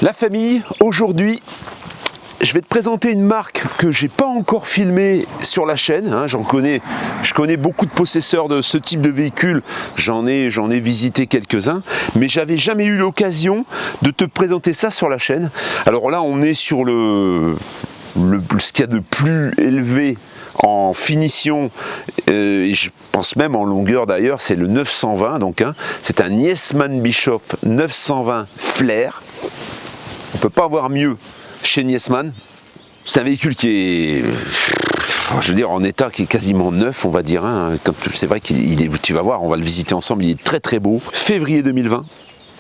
La famille, aujourd'hui, je vais te présenter une marque que j'ai pas encore filmée sur la chaîne. Je connais beaucoup de possesseurs de ce type de véhicule. J'en ai visité quelques-uns, mais j'avais jamais eu l'occasion de te présenter ça sur la chaîne. Alors là, on est sur ce qu'il y a de plus élevé en finition, et je pense même en longueur d'ailleurs, c'est le 920, donc c'est un Niesman Bischoff 920 Flair. On peut pas avoir mieux chez Niesman. C'est un véhicule qui est, je veux dire, en état qui est quasiment neuf, on va dire. C'est vrai qu'il est, tu vas voir, on va le visiter ensemble, il est très très beau. Février 2020,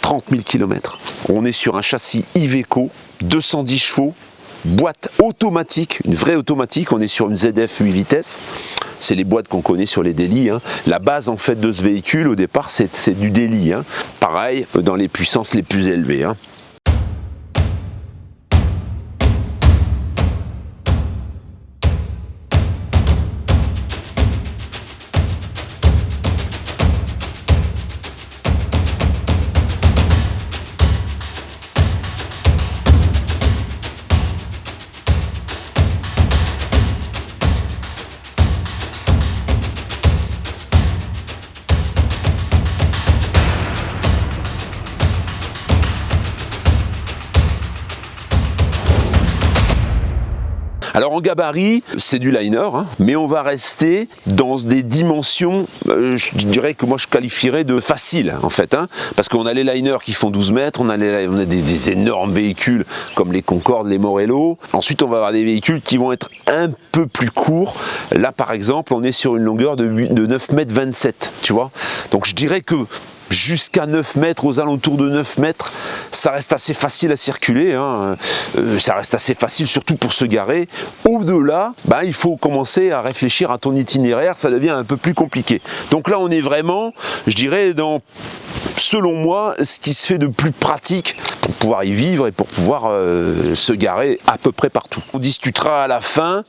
30 000 km. On est sur un châssis Iveco, 210 chevaux, boîte automatique, une vraie automatique. On est sur une ZF 8 vitesses. C'est les boîtes qu'on connaît sur les Daily. La base en fait de ce véhicule, au départ, c'est du Daily. Pareil, dans les puissances les plus élevées. Alors en gabarit, c'est du liner, mais on va rester dans des dimensions, je dirais que moi je qualifierais de facile en fait, parce qu'on a les liners qui font 12 mètres, on a des énormes véhicules comme les Concorde, les Morello. Ensuite on va avoir des véhicules qui vont être un peu plus courts. Là par exemple on est sur une longueur de 9 mètres 27, tu vois. Donc je dirais que jusqu'à 9 mètres, aux alentours de 9 mètres, ça reste assez facile à circuler, ça reste assez facile surtout pour se garer. Au-delà, il faut commencer à réfléchir à ton itinéraire, ça devient un peu plus compliqué. Donc là on est vraiment, je dirais, dans, selon moi, ce qui se fait de plus pratique pour pouvoir y vivre et pour pouvoir se garer à peu près partout. On discutera à la fin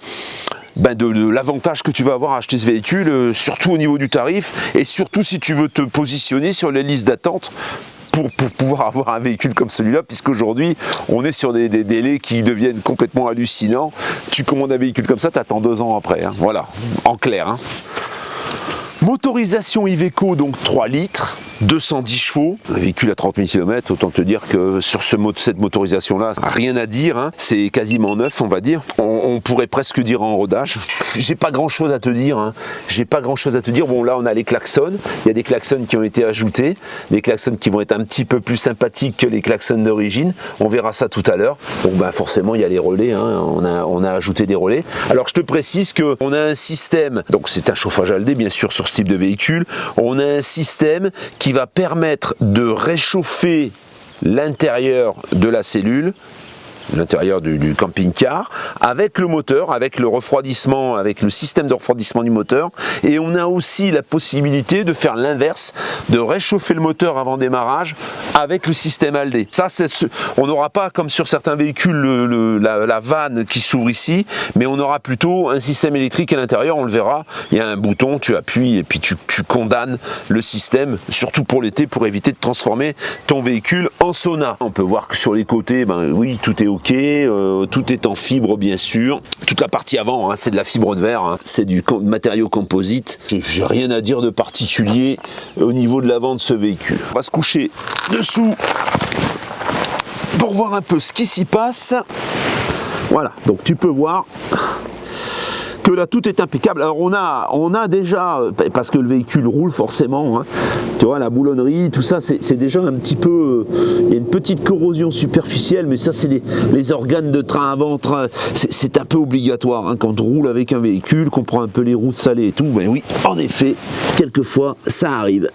de l'avantage que tu vas avoir à acheter ce véhicule, surtout au niveau du tarif, et surtout si tu veux te positionner sur les listes d'attente pour pouvoir avoir un véhicule comme celui-là, puisqu'aujourd'hui on est sur des délais qui deviennent complètement hallucinants. Tu commandes un véhicule comme ça, tu attends 2 ans après, voilà, en clair. Motorisation Iveco, donc 3 litres, 210 chevaux, un véhicule à 30 000 km, autant te dire que sur cette motorisation-là, rien à dire, c'est quasiment neuf, on va dire. On pourrait presque dire en rodage. J'ai pas grand-chose à te dire, Bon, là, on a les klaxons. Il y a des klaxons qui ont été ajoutés, des klaxons qui vont être un petit peu plus sympathiques que les klaxons d'origine. On verra ça tout à l'heure. Donc, forcément, il y a les relais, on a ajouté des relais. Alors, je te précise qu'on a un système, donc c'est un chauffage ALD, bien sûr, sur ce type de véhicule. On a un système qui va permettre de réchauffer l'intérieur de la cellule, l'intérieur du camping-car, avec le moteur, avec le refroidissement, avec le système de refroidissement du moteur. Et on a aussi la possibilité de faire l'inverse, de réchauffer le moteur avant démarrage avec le système ALD. Ça, on n'aura pas, comme sur certains véhicules, la vanne qui s'ouvre ici, mais on aura plutôt un système électrique à l'intérieur, on le verra. Il y a un bouton, tu appuies et puis tu condamnes le système, surtout pour l'été, pour éviter de transformer ton véhicule en sauna. On peut voir que sur les côtés, oui, tout est OK, tout est en fibre bien sûr. Toute la partie avant, c'est de la fibre de verre, c'est du matériau composite. J'ai rien à dire de particulier au niveau de l'avant de ce véhicule. On va se coucher dessous pour voir un peu ce qui s'y passe. Voilà, donc tu peux voir que là tout est impeccable. Alors on a déjà, parce que le véhicule roule forcément, tu vois, la boulonnerie, tout ça, c'est déjà un petit peu, il y a une petite corrosion superficielle, mais ça c'est les organes de train avant, c'est un peu obligatoire, quand on roule avec un véhicule, qu'on prend un peu les routes salées et tout, oui, en effet, quelquefois ça arrive.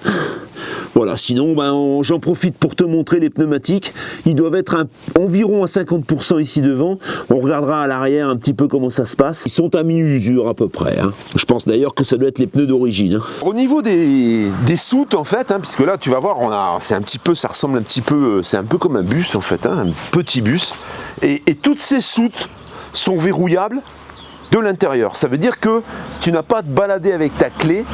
Voilà, sinon j'en profite pour te montrer les pneumatiques. Ils doivent être environ à 50% ici devant. On regardera à l'arrière un petit peu comment ça se passe. Ils sont à mi-usure à peu près. Je pense d'ailleurs que ça doit être les pneus d'origine. Au niveau des soutes en fait, puisque là tu vas voir, ça ressemble un petit peu, c'est un peu comme un bus en fait, un petit bus. Et toutes ces soutes sont verrouillables de l'intérieur. Ça veut dire que tu n'as pas à te balader avec ta clé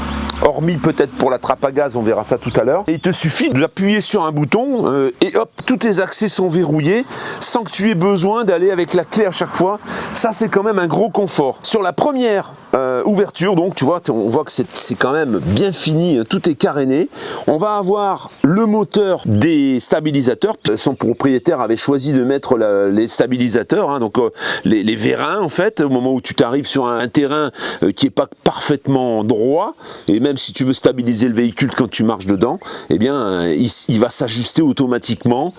hormis peut-être pour la trappe à gaz, on verra ça tout à l'heure. Et il te suffit d'appuyer sur un bouton et hop, tous tes accès sont verrouillés sans que tu aies besoin d'aller avec la clé à chaque fois. Ça, c'est quand même un gros confort. Sur la première ouverture, donc tu vois, on voit que c'est quand même bien fini, tout est caréné. On va avoir le moteur des stabilisateurs. Son propriétaire avait choisi de mettre les stabilisateurs, hein, donc les vérins en fait, au moment où tu t'arrives sur un terrain qui n'est pas parfaitement droit, et même si tu veux stabiliser le véhicule quand tu marches dedans, eh bien il va s'ajuster automatiquement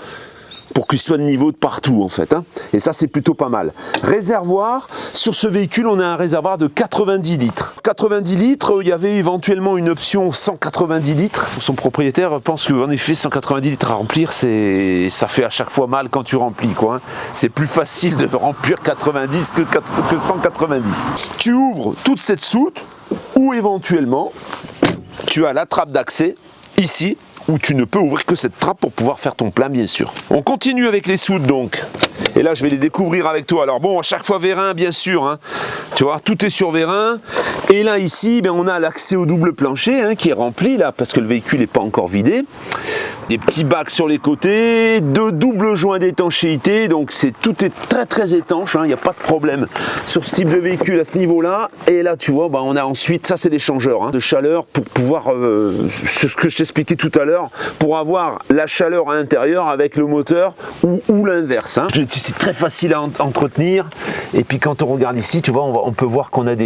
pour qu'il soit de niveau de partout en fait, hein. Et ça c'est plutôt pas mal. Réservoir, sur ce véhicule on a un réservoir de 90 litres. 90 litres, il y avait éventuellement une option 190 litres. Son propriétaire pense qu'en effet 190 litres à remplir, ça fait à chaque fois mal quand tu remplis quoi, hein. C'est plus facile de remplir 90 que 190. Tu ouvres toute cette soute ou éventuellement tu as la trappe d'accès ici, où tu ne peux ouvrir que cette trappe pour pouvoir faire ton plein bien sûr. On continue avec les soutes donc. Et là je vais les découvrir avec toi. Alors bon, à chaque fois vérin bien sûr, hein. Tu vois, tout est sur vérin. Et là ici, ben, on a l'accès au double plancher hein, qui est rempli là, parce que le véhicule n'est pas encore vidé. Des petits bacs sur les côtés, deux doubles joints d'étanchéité, donc tout est très très étanche, il n'y a pas de problème sur ce type de véhicule à ce niveau-là. Et là tu vois, ben, on a ensuite, ça c'est l'échangeur hein, de chaleur pour pouvoir, ce que je t'expliquais tout à l'heure, pour avoir la chaleur à l'intérieur avec le moteur ou l'inverse. Hein. C'est très facile à entretenir. Et puis quand on regarde ici, tu vois, on peut voir qu'on a de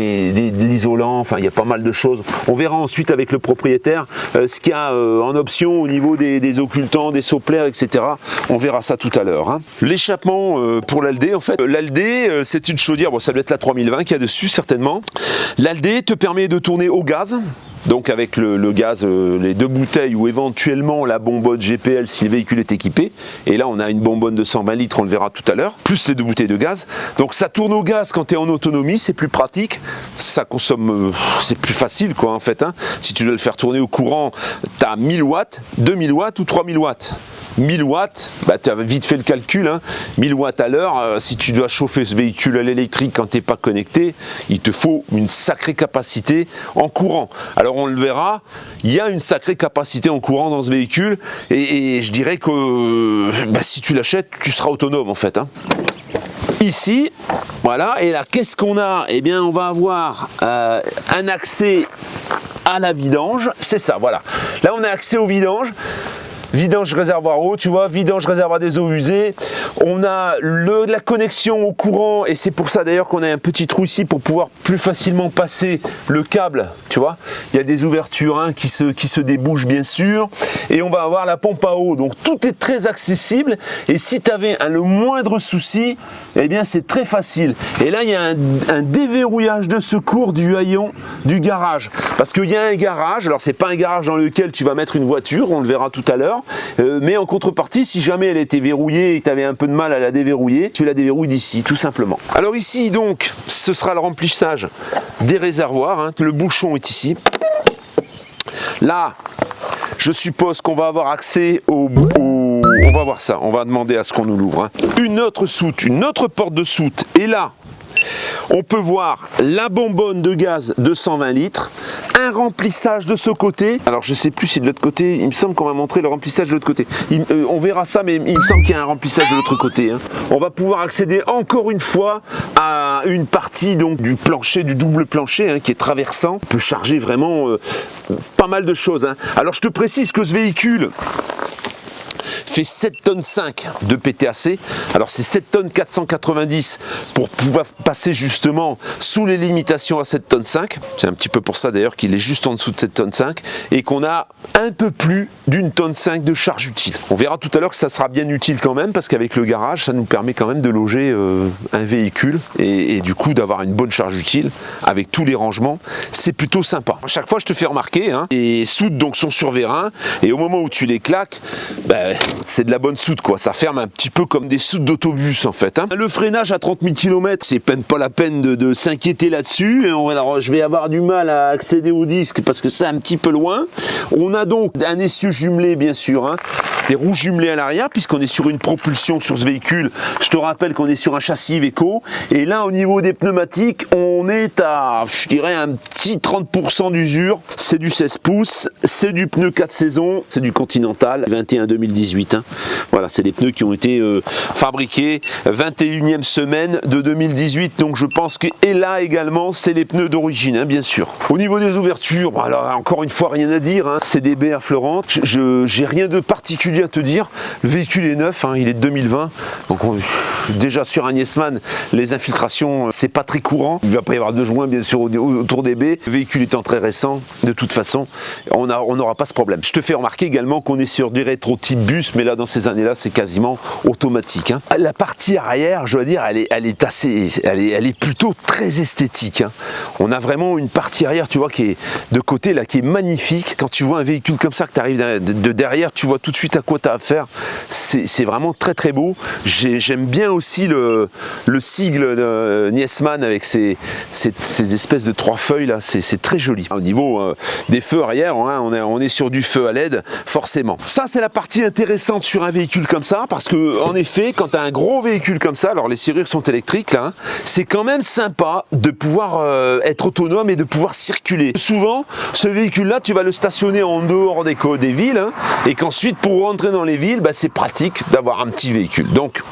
l'isolant, enfin il y a pas mal de choses. On verra ensuite avec le propriétaire ce qu'il y a en option au niveau des occultants, des sopplères, etc. On verra ça tout à l'heure. Hein. L'échappement pour l'Aldé, en fait, l'Aldé c'est une chaudière, bon ça doit être la 3020 qu'il y a dessus certainement. L'Aldé te permet de tourner au gaz. Donc avec le gaz, les deux bouteilles ou éventuellement la bonbonne GPL si le véhicule est équipé. Et là on a une bonbonne de 120 litres, on le verra tout à l'heure, plus les deux bouteilles de gaz. Donc ça tourne au gaz quand tu es en autonomie, c'est plus pratique, ça consomme, c'est plus facile quoi en fait. Hein. Si tu dois le faire tourner au courant, tu as 1000 watts, 2000 watts ou 3000 watts. 1000 watts, bah, tu as vite fait le calcul, hein. 1000 watts à l'heure, si tu dois chauffer ce véhicule à l'électrique quand tu n'es pas connecté, il te faut une sacrée capacité en courant. Alors on le verra, il y a une sacrée capacité en courant dans ce véhicule et je dirais que bah, si tu l'achètes, tu seras autonome en fait. Hein. Ici, voilà, et là qu'est-ce qu'on a? Eh bien on va avoir un accès à la vidange, c'est ça, voilà. Là on a accès au vidange. Vidange réservoir eau, tu vois, vidange réservoir des eaux usées. On a la connexion au courant et c'est pour ça d'ailleurs qu'on a un petit trou ici pour pouvoir plus facilement passer le câble, tu vois. Il y a des ouvertures hein, qui se débouchent bien sûr et on va avoir la pompe à eau. Donc tout est très accessible et si tu avais le moindre souci, eh bien c'est très facile. Et là il y a un déverrouillage de secours du haillon du garage parce qu'il y a un garage, alors c'est pas un garage dans lequel tu vas mettre une voiture, on le verra tout à l'heure. Mais en contrepartie, si jamais elle était verrouillée et que tu avais un peu de mal à la déverrouiller, tu la déverrouilles d'ici, tout simplement. Alors ici, donc, ce sera le remplissage des réservoirs. Hein. Le bouchon est ici. Là, je suppose qu'on va avoir accès au... On va voir ça, on va demander à ce qu'on nous l'ouvre. Hein. Une autre soute, une autre porte de soute. Et là, on peut voir la bonbonne de gaz de 120 litres, un remplissage de ce côté. Alors je sais plus si de l'autre côté, il me semble qu'on va montrer le remplissage de l'autre côté. On verra ça, mais il me semble qu'il y a un remplissage de l'autre côté. Hein. On va pouvoir accéder encore une fois à une partie donc, du plancher, du double plancher hein, qui est traversant. On peut charger vraiment pas mal de choses. Hein. Alors je te précise que ce véhicule fait 7 tonnes 5 de PTAC. Alors c'est 7 tonnes 490 pour pouvoir passer justement sous les limitations à 7 tonnes 5. C'est un petit peu pour ça d'ailleurs qu'il est juste en dessous de 7 tonnes 5 et qu'on a un peu plus d'une tonne 5 de charge utile. On verra tout à l'heure que ça sera bien utile quand même parce qu'avec le garage ça nous permet quand même de loger un véhicule et du coup d'avoir une bonne charge utile avec tous les rangements. C'est plutôt sympa. À chaque fois je te fais remarquer, hein, les soutes donc sont sur vérin et au moment où tu les claques, ben, c'est de la bonne soute quoi, ça ferme un petit peu comme des soutes d'autobus en fait. Hein. Le freinage à 30 000 km, c'est même pas la peine de s'inquiéter là-dessus. Alors je vais avoir du mal à accéder au disque parce que c'est un petit peu loin. On a donc un essieu jumelé bien sûr, hein, des roues jumelées à l'arrière puisqu'on est sur une propulsion sur ce véhicule. Je te rappelle qu'on est sur un châssis Iveco et là au niveau des pneumatiques, on on est à, je dirais, un petit 30% d'usure. C'est du 16 pouces, c'est du pneu 4 saisons, c'est du Continental 21-2018. Hein. Voilà, c'est les pneus qui ont été fabriqués 21e semaine de 2018. Donc je pense que, et là également, c'est les pneus d'origine, hein, bien sûr. Au niveau des ouvertures, bon, alors encore une fois, rien à dire. Hein. C'est des baies affleurantes. J'ai rien de particulier à te dire. Le véhicule est neuf, hein, il est de 2020. Donc déjà sur un Niesman, les infiltrations, c'est pas très courant. Il va pas y avoir de joints, bien sûr, autour des baies. Le véhicule étant très récent, de toute façon, on n'aura pas ce problème. Je te fais remarquer également qu'on est sur des rétro type bus, mais là, dans ces années-là, c'est quasiment automatique. Hein. La partie arrière, je dois dire, elle est plutôt très esthétique. Hein. On a vraiment une partie arrière, tu vois, qui est de côté, là, qui est magnifique. Quand tu vois un véhicule comme ça, que tu arrives de derrière, tu vois tout de suite à quoi tu as affaire. C'est vraiment très très beau. J'aime bien aussi le sigle de Niesman avec ces espèces de 3 feuilles là, c'est très joli. Au niveau des feux arrière, hein, on est sur du feu à LED, forcément. Ça, c'est la partie intéressante sur un véhicule comme ça, parce que en effet, quand tu as un gros véhicule comme ça, alors les serrures sont électriques là, hein, c'est quand même sympa de pouvoir être autonome et de pouvoir circuler. Souvent, ce véhicule-là, tu vas le stationner en dehors des villes, hein, et qu'ensuite, pour rentrer dans les villes, bah, c'est pratique d'avoir un petit véhicule. Donc,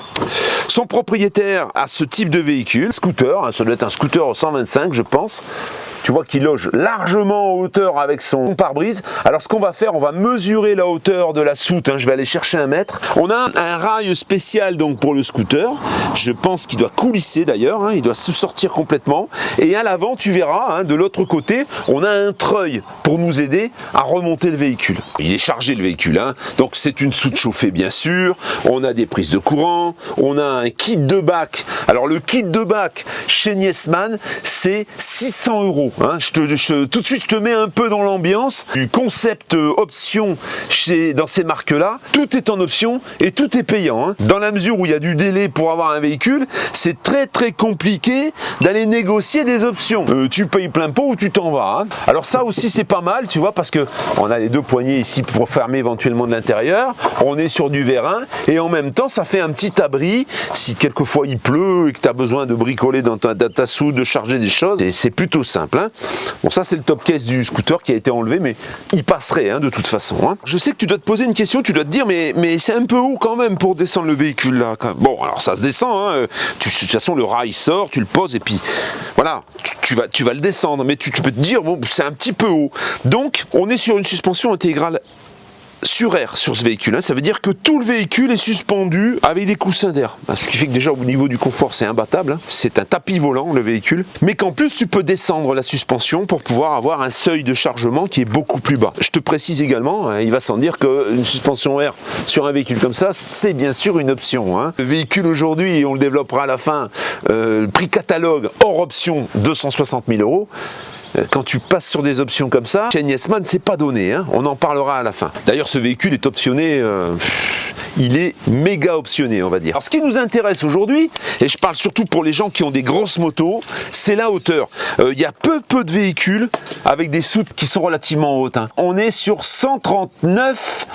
son propriétaire a ce type de véhicule, scooter, hein, ça doit être un scooter 125, je pense. Tu vois qu'il loge largement en hauteur avec son pare-brise. Alors ce qu'on va faire, on va mesurer la hauteur de la soute, hein. Je vais aller chercher un mètre. On a un rail spécial donc pour le scooter. Je pense qu'il doit coulisser d'ailleurs, hein. Il doit se sortir complètement. Et à l'avant, tu verras, hein, de l'autre côté, on a un treuil pour nous aider à remonter le véhicule. Il est chargé le véhicule, hein. Donc c'est une soute chauffée bien sûr. On a des prises de courant. On a un kit de bac. Alors le kit de bac chez Niesman, c'est 600 €. Hein, tout de suite, je te mets un peu dans l'ambiance du concept option dans ces marques-là. Tout est en option et tout est payant. Hein. Dans la mesure où il y a du délai pour avoir un véhicule, c'est très très compliqué d'aller négocier des options. Tu payes plein pot ou tu t'en vas. Hein. Alors ça aussi, c'est pas mal, tu vois, parce que on a les 2 poignées ici pour fermer éventuellement de l'intérieur. On est sur du vérin et en même temps, ça fait un petit abri si quelquefois il pleut et que tu as besoin de bricoler dans ta soude, de charger des choses. C'est plutôt simple. Hein. Bon, ça c'est le top case du scooter qui a été enlevé, mais il passerait, hein, de toute façon. Hein. Je sais que tu dois te poser une question, tu dois te dire mais c'est un peu haut quand même pour descendre le véhicule là. Quand même. Bon, alors ça se descend, hein. De toute façon le rail sort, tu le poses et puis voilà, tu vas le descendre, mais tu peux te dire bon, c'est un petit peu haut. Donc on est sur une suspension intégrale sur air sur ce véhicule, hein. Ça veut dire que tout le véhicule est suspendu avec des coussins d'air, ce qui fait que déjà au niveau du confort c'est imbattable, hein. C'est un tapis volant le véhicule, mais qu'en plus tu peux descendre la suspension pour pouvoir avoir un seuil de chargement qui est beaucoup plus bas. Je te précise également, hein, il va sans dire qu'une suspension air sur un véhicule comme ça, c'est bien sûr une option, hein. Le véhicule aujourd'hui, on le développera à la fin, prix catalogue hors option 260 000 €. Quand tu passes sur des options comme ça, chez Niesman, c'est pas donné, hein. On en parlera à la fin. D'ailleurs, ce véhicule est optionné, il est méga optionné, on va dire. Alors, ce qui nous intéresse aujourd'hui, et je parle surtout pour les gens qui ont des grosses motos, c'est la hauteur. Il y a peu de véhicules avec des soutes qui sont relativement hautes, hein. On est sur 139,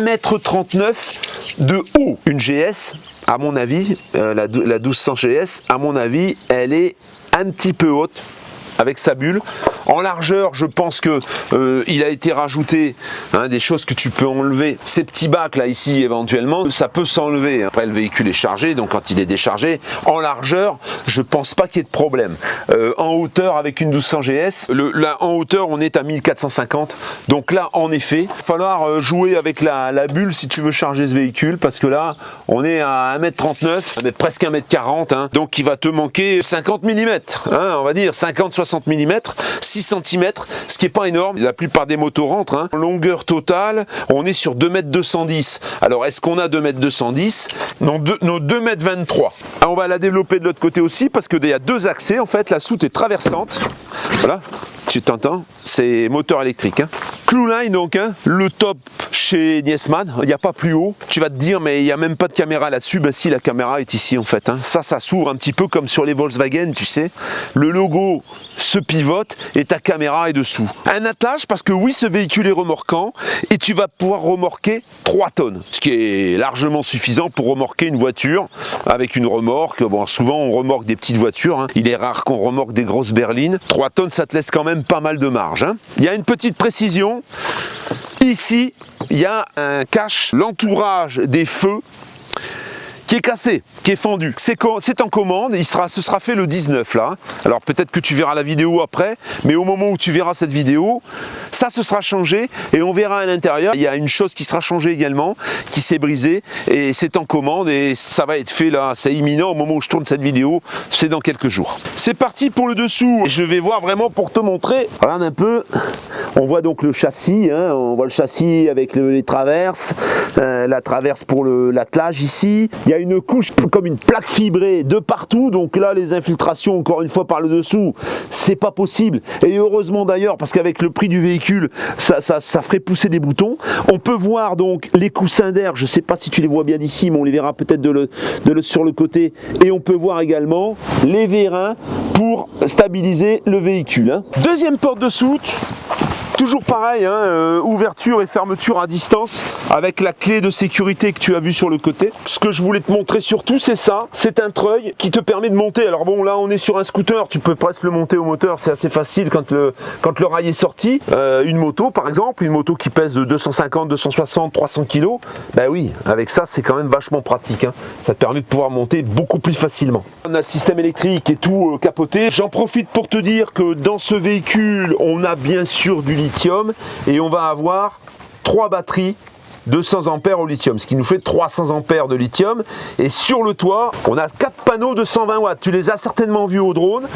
1,39 m de haut. Une GS, à mon avis, la 1200 GS, à mon avis, elle est un petit peu haute, avec sa bulle. En largeur, je pense que il a été rajouté, hein, des choses que tu peux enlever. Ces petits bacs là ici éventuellement, ça peut s'enlever. Après le véhicule est chargé, donc quand il est déchargé, en largeur, je pense pas qu'il y ait de problème. En hauteur avec une 1200 GS, là en hauteur on est à 1450. Donc là en effet, il va falloir jouer avec la bulle si tu veux charger ce véhicule, parce que là on est à 1,39 m, presque 1,40 m, hein, donc il va te manquer 50 mm, hein, on va dire 50-60 mm, 6 cm, ce qui n'est pas énorme. La plupart des motos rentrent, hein. En longueur totale, on est sur 2,210 m. Alors, est-ce qu'on a 2,210 m? Non, 2,23 m. On va la développer de l'autre côté aussi, parce qu'il y a 2 accès. En fait, la soute est traversante. Voilà, tu t'entends? C'est moteur électrique, hein. Clou-line donc, hein, le top chez Niesman, il n'y a pas plus haut. Tu vas te dire, mais il n'y a même pas de caméra là-dessus. Ben si, la caméra est ici en fait. Hein. Ça s'ouvre un petit peu comme sur les Volkswagen, tu sais. Le logo se pivote et ta caméra est dessous. Un attelage parce que oui, ce véhicule est remorquant et tu vas pouvoir remorquer 3 tonnes. Ce qui est largement suffisant pour remorquer une voiture avec une remorque. Bon, souvent on remorque des petites voitures. Hein. Il est rare qu'on remorque des grosses berlines. 3 tonnes, ça te laisse quand même pas mal de marge. Hein. Il y a une petite précision. Ici, il y a un cache, l'entourage des feux qui est cassé, qui est fendu. C'est en commande, ce sera fait le 19 là. Alors peut-être que tu verras la vidéo après, mais au moment où tu verras cette vidéo, ça se sera changé et on verra à l'intérieur. Il y a une chose qui sera changée également, qui s'est brisée et c'est en commande et ça va être fait là, c'est imminent au moment où je tourne cette vidéo, c'est dans quelques jours. C'est parti pour le dessous, je vais voir vraiment pour te montrer. Regarde un peu, on voit donc le châssis, hein, on voit le châssis avec les traverses, la traverse pour l'attelage ici. Il y a une couche comme une plaque fibrée de partout, donc là les infiltrations encore une fois par le dessous, c'est pas possible et heureusement d'ailleurs parce qu'avec le prix du véhicule ça ferait pousser des boutons. On peut voir donc les coussins d'air, je sais pas si tu les vois bien d'ici mais on les verra peut-être sur le côté et on peut voir également les vérins pour stabiliser le véhicule. Hein. Deuxième porte de soute. Toujours pareil, hein, ouverture et fermeture à distance avec la clé de sécurité que tu as vu sur le côté. Ce que je voulais te montrer surtout, c'est ça. C'est un treuil qui te permet de monter. Alors bon, là on est sur un scooter, tu peux presque le monter au moteur, c'est assez facile quand le rail est sorti. Une moto par exemple, une moto qui pèse de 250, 260, 300 kg, ben oui, avec ça c'est quand même vachement pratique. Hein. Ça te permet de pouvoir monter beaucoup plus facilement. On a le système électrique et tout capoté. J'en profite pour te dire que dans ce véhicule, on a bien sûr du lithium et on va avoir 3 batteries de 100 ampères au lithium, ce qui nous fait 300 ampères de lithium. Et sur le toit, on a 4 panneaux de 120 watts. Tu les as certainement vus au drone.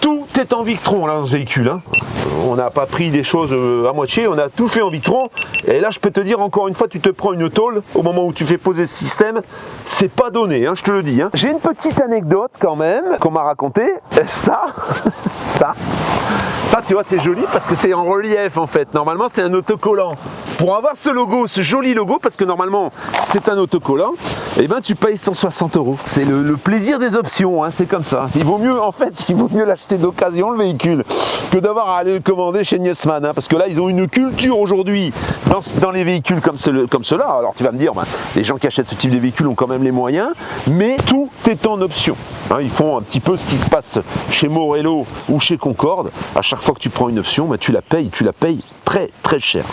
Tout est en Victron là dans ce véhicule. Hein. On n'a pas pris des choses à moitié, on a tout fait en Victron. Et là, je peux te dire encore une fois, tu te prends une tôle au moment où tu fais poser ce système, c'est pas donné, hein, je te le dis. Hein. J'ai une petite anecdote quand même qu'on m'a racontée. Ça, tu vois, c'est joli parce que c'est en relief en fait. Normalement, c'est un autocollant. Pour avoir ce logo, ce joli logo, parce que normalement, c'est un autocollant, et ben tu payes 160 €. C'est le plaisir des options, hein, c'est comme ça. Il vaut mieux, en fait, l'acheter d'occasion le véhicule que d'avoir à aller le commander chez Niesman, hein, parce que là, ils ont une culture aujourd'hui dans les véhicules comme ceux-là. Alors tu vas me dire, ben, les gens qui achètent ce type de véhicule ont quand même les moyens, mais tout est en option. Hein, ils font un petit peu ce qui se passe chez Morello ou chez Concorde. À chaque fois que tu prends une option, ben, tu la payes très très cher.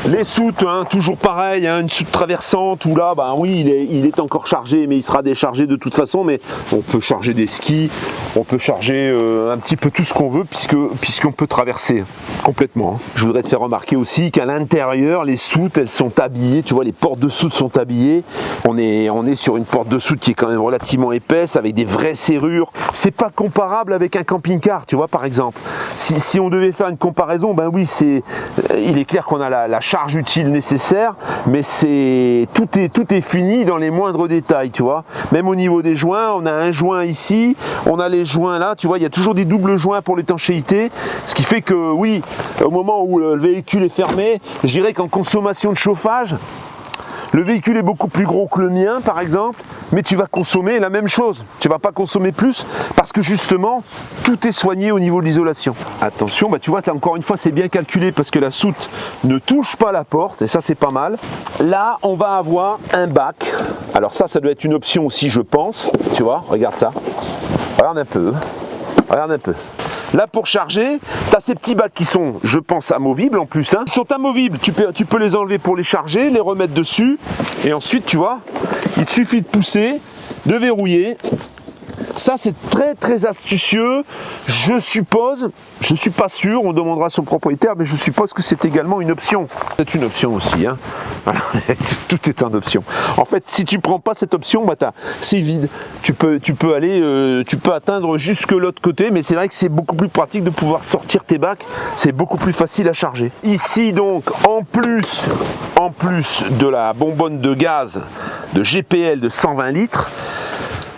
Les soutes, hein, toujours pareil, hein, une soute traversante où là, bah oui, il est encore chargé, mais il sera déchargé de toute façon. Mais on peut charger des skis, on peut charger un petit peu tout ce qu'on veut puisqu'on peut traverser complètement. Hein. Je voudrais te faire remarquer aussi qu'à l'intérieur, les soutes, elles sont habillées. Tu vois, les portes de soute sont habillées. On est sur une porte de soute qui est quand même relativement épaisse avec des vraies serrures. C'est pas comparable avec un camping-car, tu vois, par exemple. Si on devait faire une comparaison, ben oui, il est clair qu'on a la charge utile nécessaire, mais tout est fini dans les moindres détails, tu vois. Même au niveau des joints, on a un joint ici, on a les joints là, tu vois, il y a toujours des doubles joints pour l'étanchéité, ce qui fait que oui, au moment où le véhicule est fermé, je dirais qu'en consommation de chauffage, le véhicule est beaucoup plus gros que le mien par exemple, mais tu vas consommer la même chose. Tu ne vas pas consommer plus parce que justement, tout est soigné au niveau de l'isolation. Attention, bah tu vois, là encore une fois, c'est bien calculé parce que la soute ne touche pas la porte et ça c'est pas mal. Là, on va avoir un bac. Alors ça doit être une option aussi, je pense. Tu vois, regarde ça. Regarde un peu. Regarde un peu. Là pour charger, tu as ces petits bacs qui sont, je pense, amovibles en plus. Hein. Ils sont amovibles, tu peux les enlever pour les charger, les remettre dessus. Et ensuite, tu vois, il te suffit de pousser, de verrouiller. Ça c'est très très astucieux, je suppose, je suis pas sûr, on demandera à son propriétaire, mais je suppose que c'est également une option. C'est une option aussi, hein. Voilà. Tout est en option. En fait, si tu prends pas cette option, bah c'est vide. Tu peux aller, tu peux atteindre jusque l'autre côté, mais c'est vrai que c'est beaucoup plus pratique de pouvoir sortir tes bacs, c'est beaucoup plus facile à charger. Ici donc, en plus de la bonbonne de gaz de GPL de 120 litres,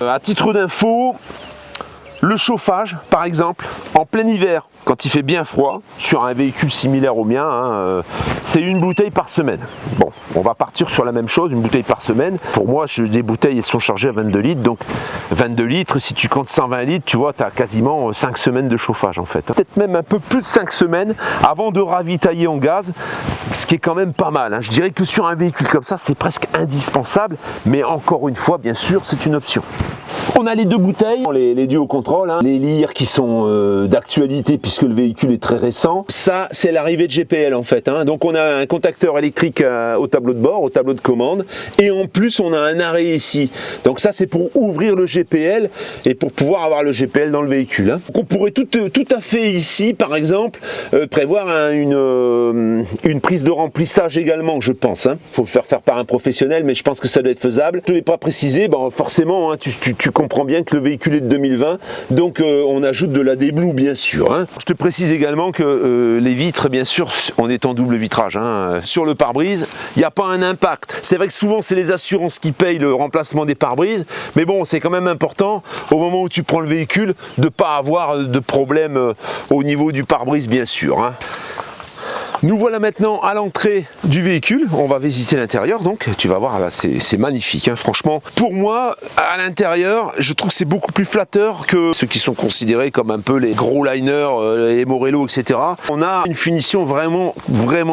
à titre d'info, Le chauffage, par exemple, en plein hiver, quand il fait bien froid, sur un véhicule similaire au mien, hein, c'est une bouteille par semaine. Bon, on va partir sur la même chose, une bouteille par semaine. Pour moi, des bouteilles, elles sont chargées à 22 litres, donc 22 litres, si tu comptes 120 litres, tu vois, tu as quasiment 5 semaines de chauffage en fait. Peut-être même un peu plus de 5 semaines avant de ravitailler en gaz, ce qui est quand même pas mal. Hein. Je dirais que sur un véhicule comme ça, c'est presque indispensable, mais encore une fois, bien sûr, c'est une option. On a les deux bouteilles, les duo contrôle, hein, les lyres qui sont d'actualité puisque le véhicule est très récent. Ça, c'est l'arrivée de GPL en fait. Hein. Donc on a un contacteur électrique au tableau de bord, au tableau de commande, et en plus on a un arrêt ici. Donc ça, c'est pour ouvrir le GPL et pour pouvoir avoir le GPL dans le véhicule. Hein. Donc on pourrait tout à fait ici, par exemple, prévoir une prise de remplissage également, je pense. Hein. Faut le faire par un professionnel, mais je pense que ça doit être faisable. Je ne l'ai pas précisé, bon, forcément, hein, tu comprends bien que le véhicule est de 2020, donc on ajoute de la déblue bien sûr. Hein. Je te précise également que les vitres, bien sûr, on est en double vitrage. Hein. Sur le pare-brise, il n'y a pas un impact. C'est vrai que souvent c'est les assurances qui payent le remplacement des pare-brises, mais bon, c'est quand même important au moment où tu prends le véhicule de ne pas avoir de problème au niveau du pare-brise bien sûr. Hein. Nous voilà maintenant à l'entrée du véhicule, on va visiter l'intérieur, donc tu vas voir là, c'est magnifique, hein. Franchement, pour moi, à l'intérieur, je trouve que c'est beaucoup plus flatteur que ceux qui sont considérés comme un peu les gros liners, les Morello, etc. On a une finition vraiment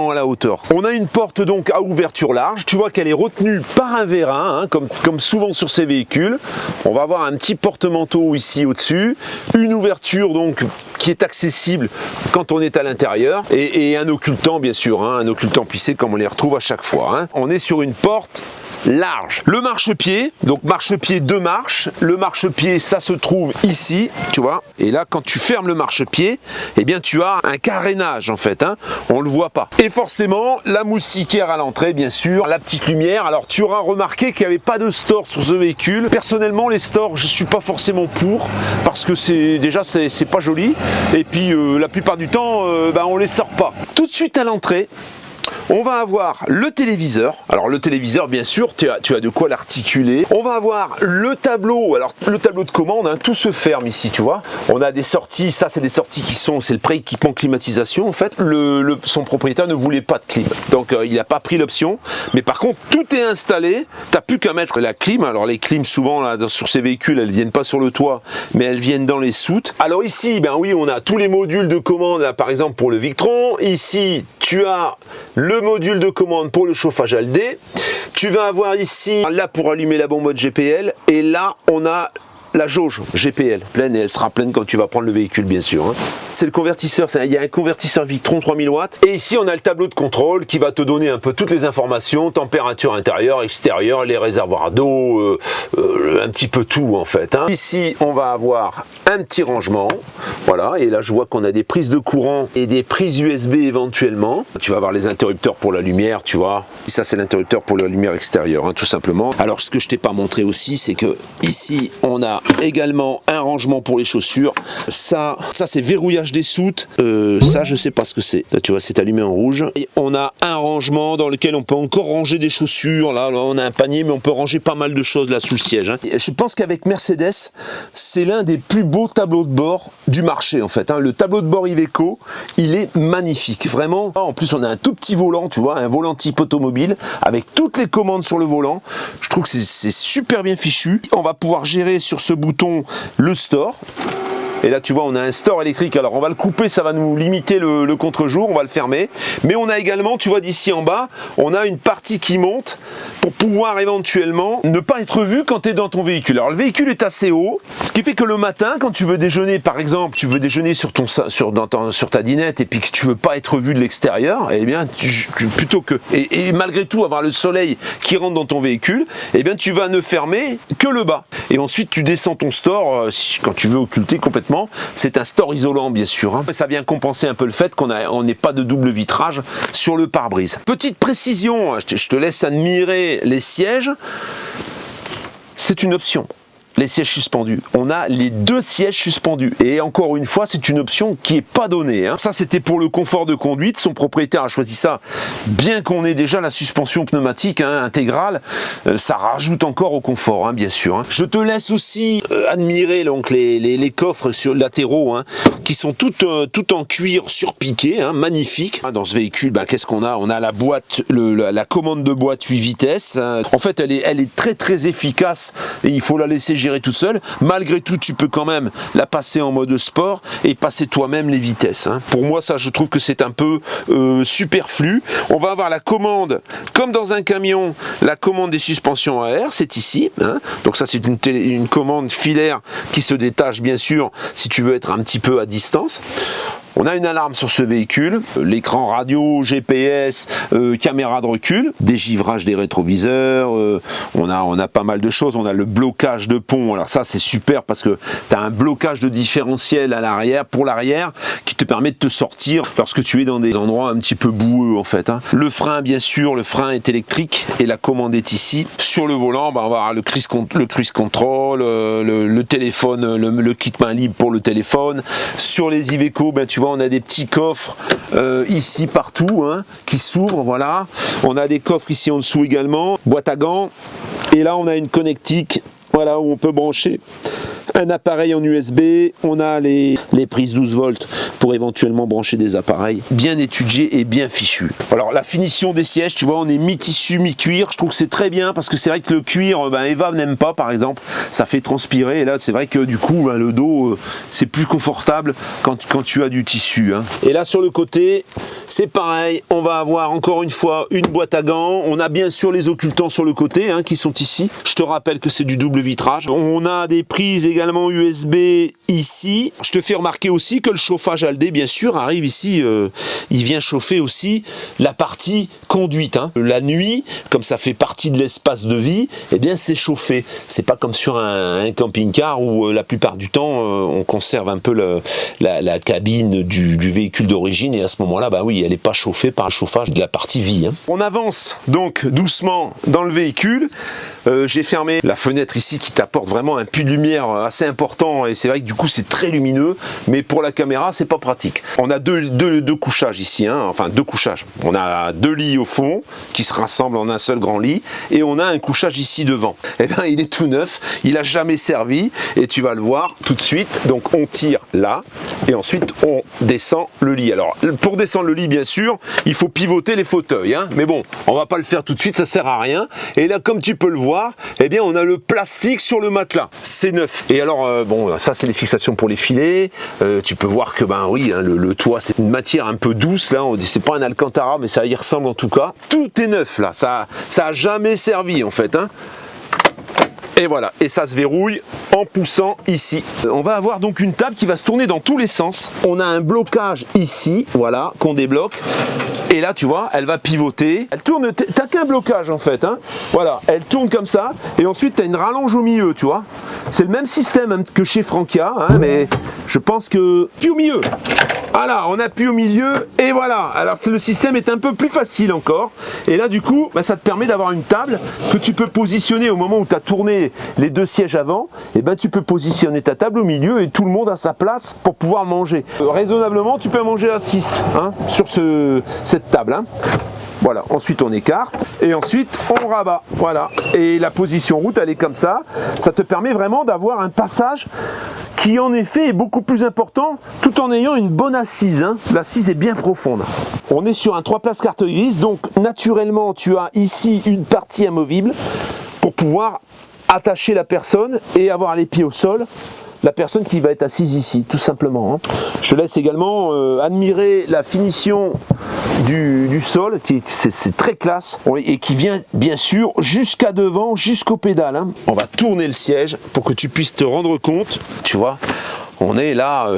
à la hauteur. On a une porte donc à ouverture large, tu vois qu'elle est retenue par un vérin, hein, comme souvent sur ces véhicules. On va avoir un petit porte-manteau ici au-dessus, une ouverture donc qui est accessible quand on est à l'intérieur, et un occultant bien sûr, hein, un occultant plissé comme on les retrouve à chaque fois. Hein. On est sur une porte large. Le marchepied, donc marchepied 2 marches, le marchepied ça se trouve ici, tu vois, et là quand tu fermes le marchepied, eh bien tu as un carénage en fait, hein, on le voit pas. Et forcément, la moustiquaire à l'entrée bien sûr, la petite lumière. Alors tu auras remarqué qu'il n'y avait pas de store sur ce véhicule. Personnellement les stores je suis pas forcément pour, parce que c'est pas joli, et puis la plupart du temps on les sort pas. Tout de suite à l'entrée, on va avoir le téléviseur. Alors le téléviseur, bien sûr, tu as de quoi l'articuler. On va avoir le tableau. Alors le tableau de commande, hein, tout se ferme ici, tu vois. On a des sorties. Ça, c'est des sorties c'est le pré-équipement climatisation. En fait, son propriétaire ne voulait pas de clim, donc il n'a pas pris l'option. Mais par contre, tout est installé. T'as plus qu'à mettre la clim. Alors les clims, souvent là, sur ces véhicules, elles viennent pas sur le toit, mais elles viennent dans les soutes. Alors ici, ben oui, on a tous les modules de commande. Là, par exemple pour le Victron. Ici, tu as le module de commande pour le chauffage ALD. Tu vas avoir ici, là pour allumer la bombe mode GPL, et là on a la jauge GPL pleine, et elle sera pleine quand tu vas prendre le véhicule bien sûr. Hein. C'est le convertisseur, il y a un convertisseur Victron 3000 watts, et ici on a le tableau de contrôle qui va te donner un peu toutes les informations, température intérieure, extérieure, les réservoirs d'eau, un petit peu tout en fait. Hein. Ici on va avoir un petit rangement, voilà, et là je vois qu'on a des prises de courant et des prises USB éventuellement. Tu vas avoir les interrupteurs pour la lumière, tu vois. Ça c'est l'interrupteur pour la lumière extérieure, hein, tout simplement. Alors ce que je t'ai pas montré aussi, c'est que ici on a également un rangement pour les chaussures. Ça c'est verrouillage des soutes. Ça je sais pas ce que c'est. Là tu vois, c'est allumé en rouge. Et on a un rangement dans lequel on peut encore ranger des chaussures. Là on a un panier, mais on peut ranger pas mal de choses là sous le siège. Hein. Je pense qu'avec Mercedes, c'est l'un des plus beaux tableaux de bord du marché en fait. Hein. Le tableau de bord Iveco, il est magnifique, vraiment. En plus on a un tout petit volant, tu vois, un volant type automobile avec toutes les commandes sur le volant. Je trouve que c'est super bien fichu. On va pouvoir gérer sur ce bouton le store. Et là tu vois on a un store électrique, alors on va le couper, ça va nous limiter le contre-jour, on va le fermer. Mais on a également, tu vois d'ici en bas, on a une partie qui monte pour pouvoir éventuellement ne pas être vu quand tu es dans ton véhicule. Alors le véhicule est assez haut, ce qui fait que le matin quand tu veux déjeuner par exemple, tu veux déjeuner sur ta dinette et puis que tu veux pas être vu de l'extérieur, eh bien plutôt que, et malgré tout avoir le soleil qui rentre dans ton véhicule, eh bien tu vas ne fermer que le bas. Et ensuite tu descends ton store quand tu veux occulter complètement. C'est un store isolant bien sûr. Hein. Ça vient compenser un peu le fait qu'on n'ait pas de double vitrage sur le pare-brise. Petite précision, je te laisse admirer les sièges. C'est une option. les sièges suspendus. On a les 2 sièges suspendus. Et encore une fois, c'est une option qui n'est pas donnée, hein. Ça, c'était pour le confort de conduite. Son propriétaire a choisi ça, bien qu'on ait déjà la suspension pneumatique, hein, intégrale. Ça rajoute encore au confort, hein, bien sûr, hein. Je te laisse aussi admirer donc, les coffres sur latéraux, hein, qui sont tout en cuir surpiqué, hein, magnifique. Dans ce véhicule, qu'est-ce qu'on a? On a la boîte, la commande de boîte 8 vitesses. En fait, elle est très efficace et il faut la laisser gérer toute seule. Malgré tout, tu peux quand même la passer en mode sport et passer toi-même les vitesses, hein. Pour moi, ça, je trouve que c'est un peu superflu. On va avoir la commande, comme dans un camion, la commande des suspensions à air, c'est ici, hein. Donc ça, c'est une commande filaire qui se détache, bien sûr, si tu veux être un petit peu à distance. On a une alarme sur ce véhicule, l'écran radio, GPS, caméra de recul, dégivrage des rétroviseurs, on a pas mal de choses. On a le blocage de pont, alors ça c'est super parce que tu as un blocage de différentiel à l'arrière, pour l'arrière, qui te permet de te sortir lorsque tu es dans des endroits un petit peu boueux en fait, hein. Le frein, bien sûr, le frein est électrique et la commande est ici. Sur le volant, on va avoir le cruise control, le téléphone, le kit main libre pour le téléphone. Sur les Iveco, tu vois, on a des petits coffres ici partout, hein, qui s'ouvrent, voilà. On a des coffres ici en dessous également, boîte à gants. Et là, on a une connectique, voilà, où on peut brancher un appareil en USB. On a les prises 12 volts pour éventuellement brancher des appareils. Bien étudié et bien fichu. Alors la finition des sièges, tu vois, on est mi-tissu, mi-cuir. Je trouve que c'est très bien parce que c'est vrai que le cuir, Eva n'aime pas par exemple. Ça fait transpirer et là c'est vrai que du coup le dos c'est plus confortable quand tu as du tissu, hein. Et là sur le côté, c'est pareil. On va avoir encore une fois une boîte à gants. On a bien sûr les occultants sur le côté, hein, qui sont ici. Je te rappelle que c'est du double vitrage. On a des prises également USB ici. Je te fais remarquer aussi que le chauffage Aldé, bien sûr, arrive ici. Il vient chauffer aussi la partie conduite, hein. La nuit, comme ça fait partie de l'espace de vie, eh bien c'est chauffé. C'est pas comme sur un camping-car où la plupart du temps on conserve un peu la cabine du véhicule d'origine et à ce moment-là, oui, elle n'est pas chauffée par le chauffage de la partie vie, hein. On avance donc doucement dans le véhicule. J'ai fermé la fenêtre ici qui t'apporte vraiment un puits de lumière assez important et c'est vrai que du coup c'est très lumineux, mais pour la caméra c'est pas pratique. On a deux couchages ici, hein, enfin 2 couchages. On a 2 lits au fond qui se rassemblent en un seul grand lit et on a un couchage ici devant. Et bien il est tout neuf, il a jamais servi et tu vas le voir tout de suite. Donc on tire là et ensuite on descend le lit. Alors pour descendre le lit, bien sûr, il faut pivoter les fauteuils, hein, mais bon, on va pas le faire tout de suite, ça sert à rien. Et là, comme tu peux le voir, eh bien on a le plastique sur le matelas, c'est neuf. Et alors bon, ça c'est les fixations pour les filets. Tu peux voir que oui, hein, le toit c'est une matière un peu douce là, c'est pas un alcantara mais ça y ressemble en tout cas. Tout est neuf là, ça a jamais servi en fait, hein. Et voilà, et ça se verrouille en poussant ici. On va avoir donc une table qui va se tourner dans tous les sens. On a un blocage ici, voilà, qu'on débloque. Et là, tu vois, elle va pivoter. Elle tourne, t'as qu'un blocage en fait, hein. Voilà, elle tourne comme ça. Et ensuite, tu as une rallonge au milieu, tu vois. C'est le même système que chez Frankia, hein, mais je pense que... Puis au milieu. Voilà, on appuie au milieu et voilà. Alors le système est un peu plus facile encore. Et là, du coup, ça te permet d'avoir une table que tu peux positionner au moment où tu as tourné les 2 sièges avant. Et tu peux positionner ta table au milieu et tout le monde a sa place pour pouvoir manger. Raisonnablement, tu peux manger à 6, hein, sur cette table, hein. Voilà, ensuite on écarte et ensuite on rabat, voilà. Et la position route, elle est comme ça. Ça te permet vraiment d'avoir un passage qui en effet est beaucoup plus important tout en ayant une bonne assise, hein. L'assise est bien profonde. On est sur un 3 places carte grise, donc naturellement tu as ici une partie amovible pour pouvoir attacher la personne et avoir les pieds au sol. La personne qui va être assise ici, tout simplement, hein. Je te laisse également admirer la finition du sol, c'est très classe, et qui vient bien sûr jusqu'à devant, jusqu'aux pédales, hein. On va tourner le siège pour que tu puisses te rendre compte, tu vois, on est là...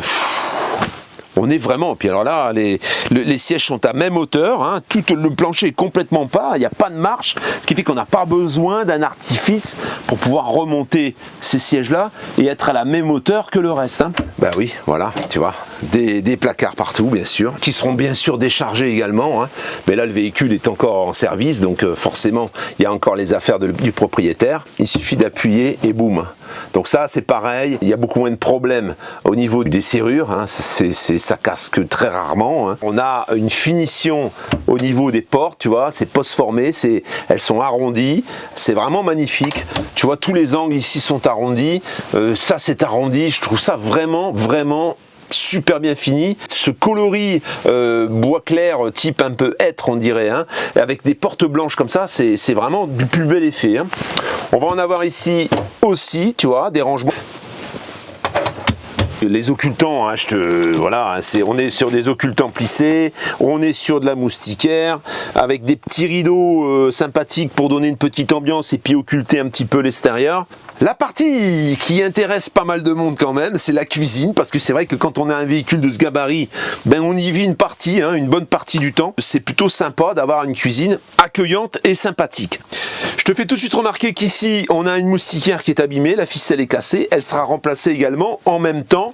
On est vraiment, puis alors là, les sièges sont à même hauteur, hein, tout le plancher est complètement pas, il n'y a pas de marche, ce qui fait qu'on n'a pas besoin d'un artifice pour pouvoir remonter ces sièges-là et être à la même hauteur que le reste, hein. Oui, voilà, tu vois, des placards partout, bien sûr, qui seront bien sûr déchargés également, hein. Mais là, le véhicule est encore en service, donc forcément, il y a encore les affaires du propriétaire. Il suffit d'appuyer et boum, Donc ça c'est pareil, il y a beaucoup moins de problèmes au niveau des serrures, hein. Ça casse que très rarement, hein. On a une finition au niveau des portes, tu vois, c'est post-formé, elles sont arrondies, c'est vraiment magnifique. Tu vois, tous les angles ici sont arrondis, ça c'est arrondi, je trouve ça vraiment super bien fini. Ce coloris bois clair type un peu hêtre on dirait, hein, avec des portes blanches comme ça, c'est vraiment du plus bel effet, hein. On va en avoir ici aussi, tu vois, des rangements. Les occultants, hein, voilà, on est sur des occultants plissés, on est sur de la moustiquaire, avec des petits rideaux sympathiques pour donner une petite ambiance et puis occulter un petit peu l'extérieur. La partie qui intéresse pas mal de monde quand même, c'est la cuisine, parce que c'est vrai que quand on a un véhicule de ce gabarit, ben on y vit une partie, hein, une bonne partie du temps. C'est plutôt sympa d'avoir une cuisine accueillante et sympathique. Je te fais tout de suite remarquer qu'ici, on a une moustiquaire qui est abîmée, la ficelle est cassée, elle sera remplacée également en même temps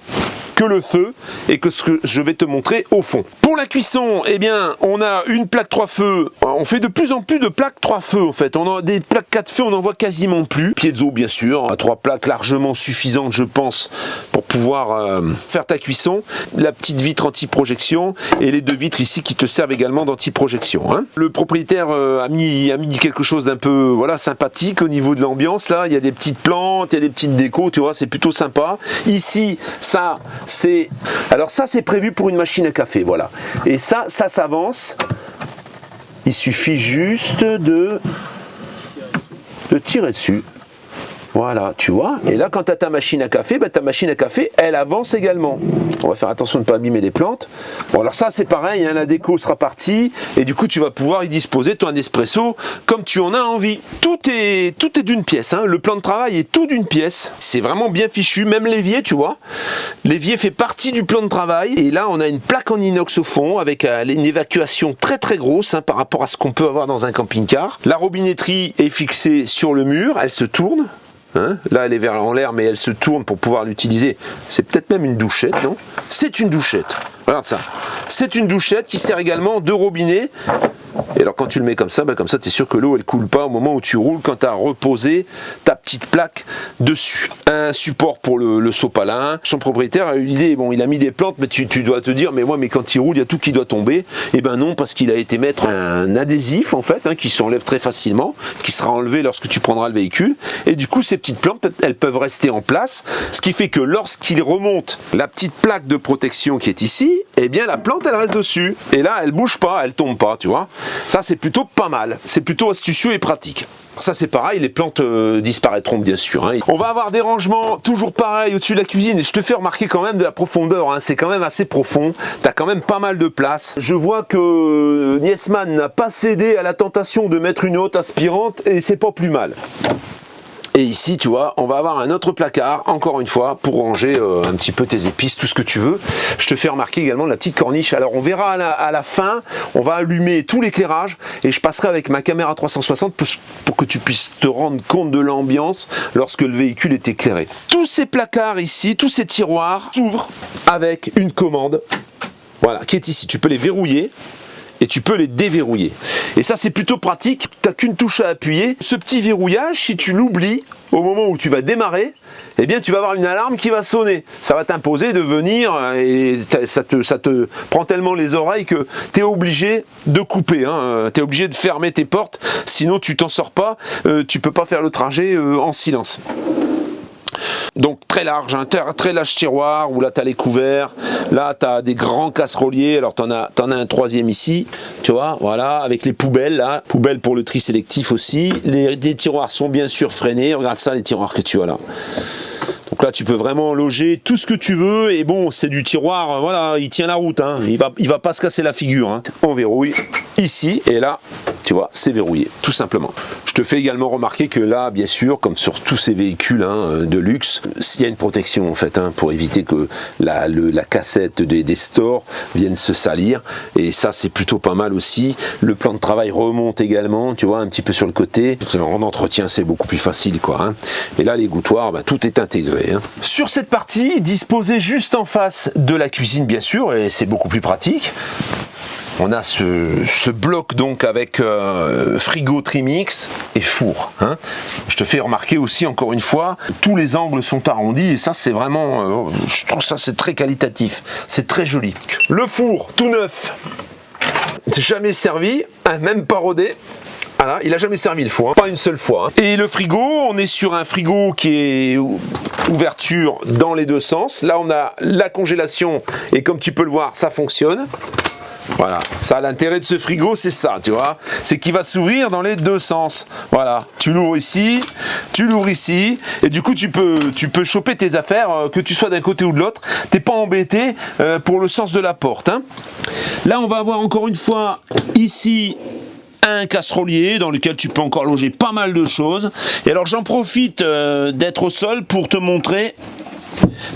que le feu et que ce que je vais te montrer au fond. Pour la cuisson, eh bien, on a une plaque 3 feux. On fait de plus en plus de plaques 3 feux en fait. On a des plaques 4 feux, on n'en voit quasiment plus. Piezo bien sûr, 3 plaques largement suffisantes je pense pour pouvoir faire ta cuisson. La petite vitre anti-projection et les 2 vitres ici qui te servent également d'anti-projection, hein. Le propriétaire a mis quelque chose d'un peu voilà, sympathique au niveau de l'ambiance. Là, il y a des petites plantes, il y a des petites décos, tu vois, c'est plutôt sympa. Ici, ça c'est prévu pour une machine à café, voilà. Et ça s'avance. Il suffit juste de tirer dessus. Voilà, tu vois. Et là, quand tu as ta machine à café, ben, ta machine à café, elle avance également. On va faire attention de ne pas abîmer les plantes. Bon, alors ça, c'est pareil, hein, la déco sera partie. Et du coup, tu vas pouvoir y disposer ton espresso comme tu en as envie. Tout est d'une pièce, hein. Le plan de travail est tout d'une pièce. C'est vraiment bien fichu. Même l'évier, tu vois. L'évier fait partie du plan de travail. Et là, on a une plaque en inox au fond avec une évacuation très très grosse, hein, par rapport à ce qu'on peut avoir dans un camping-car. La robinetterie est fixée sur le mur. Elle se tourne. Hein, là elle est vers en l'air mais elle se tourne pour pouvoir l'utiliser. C'est peut-être même une douchette, non? C'est une douchette. Regarde ça. C'est une douchette qui sert également de robinet. Et alors quand tu le mets comme ça, tu es sûr que l'eau elle coule pas au moment où tu roules quand tu as reposé ta petite plaque dessus. Un support pour le sopalin. Son propriétaire a eu l'idée, bon il a mis des plantes mais tu dois te dire mais quand il roule il y a tout qui doit tomber. Et ben non, parce qu'il a été mettre un adhésif en fait, hein, qui s'enlève très facilement, qui sera enlevé lorsque tu prendras le véhicule. Et du coup ces petites plantes elles peuvent rester en place, ce qui fait que lorsqu'il remonte la petite plaque de protection qui est ici, et bien la plante elle reste dessus. Et là elle bouge pas, elle tombe pas, tu vois. Ça c'est plutôt pas mal, c'est plutôt astucieux et pratique. Ça c'est pareil, les plantes disparaîtront bien sûr, hein. On va avoir des rangements toujours pareil au-dessus de la cuisine et je te fais remarquer quand même de la profondeur, hein. C'est quand même assez profond, tu as quand même pas mal de place. Je vois que Niesman n'a pas cédé à la tentation de mettre une haute aspirante et c'est pas plus mal. Et ici, tu vois, on va avoir un autre placard, encore une fois, pour ranger un petit peu tes épices, tout ce que tu veux. Je te fais remarquer également la petite corniche. Alors, on verra à la fin, on va allumer tout l'éclairage et je passerai avec ma caméra 360 pour que tu puisses te rendre compte de l'ambiance lorsque le véhicule est éclairé. Tous ces placards ici, tous ces tiroirs s'ouvrent avec une commande, voilà, qui est ici. Tu peux les verrouiller et tu peux les déverrouiller. Et ça c'est plutôt pratique, tu n'as qu'une touche à appuyer. Ce petit verrouillage, si tu l'oublies au moment où tu vas démarrer, eh bien tu vas avoir une alarme qui va sonner. Ça va t'imposer de venir et ça te prend tellement les oreilles que tu es obligé de couper, hein. Tu es obligé de fermer tes portes, sinon tu t'en sors pas, tu peux pas faire le trajet en silence. Donc très large, hein, très large tiroir où là tu as les couverts, là tu as des grands casseroliers, alors tu en as un troisième ici, tu vois, voilà, avec les poubelles là, poubelles pour le tri sélectif aussi. Les tiroirs sont bien sûr freinés, regarde ça les tiroirs que tu as là. Donc là tu peux vraiment loger tout ce que tu veux et bon c'est du tiroir, voilà, il tient la route, hein, il va pas se casser la figure, hein. On verrouille ici et là, tu vois, c'est verrouillé, tout simplement. Je te fais également remarquer que là, bien sûr, comme sur tous ces véhicules, hein, de luxe, il y a une protection en fait, hein, pour éviter que la cassette des stores vienne se salir. Et ça, c'est plutôt pas mal aussi. Le plan de travail remonte également, tu vois, un petit peu sur le côté. En entretien, c'est beaucoup plus facile, quoi, hein. Et là, les gouttoirs, bah, tout est intégré, hein. Sur cette partie, disposée juste en face de la cuisine, bien sûr, et c'est beaucoup plus pratique. On a ce bloc donc avec frigo Trimix et four. Hein. Je te fais remarquer aussi encore une fois, tous les angles sont arrondis et ça c'est vraiment, je trouve ça c'est très qualitatif, c'est très joli. Le four tout neuf, jamais servi, hein, même pas rodé. Voilà, il a jamais servi le four, hein, pas une seule fois. Hein. Et le frigo, on est sur un frigo qui est ouverture dans les deux sens. Là on a la congélation et comme tu peux le voir, ça fonctionne. Voilà, ça l'intérêt de ce frigo c'est ça, tu vois, c'est qu'il va s'ouvrir dans les deux sens. Voilà, tu l'ouvres ici, tu l'ouvres ici, et du coup tu peux choper tes affaires, que tu sois d'un côté ou de l'autre, t'es pas embêté pour le sens de la porte. Hein. Là on va avoir encore une fois ici un casserolier dans lequel tu peux encore loger pas mal de choses. Et alors j'en profite d'être au sol pour te montrer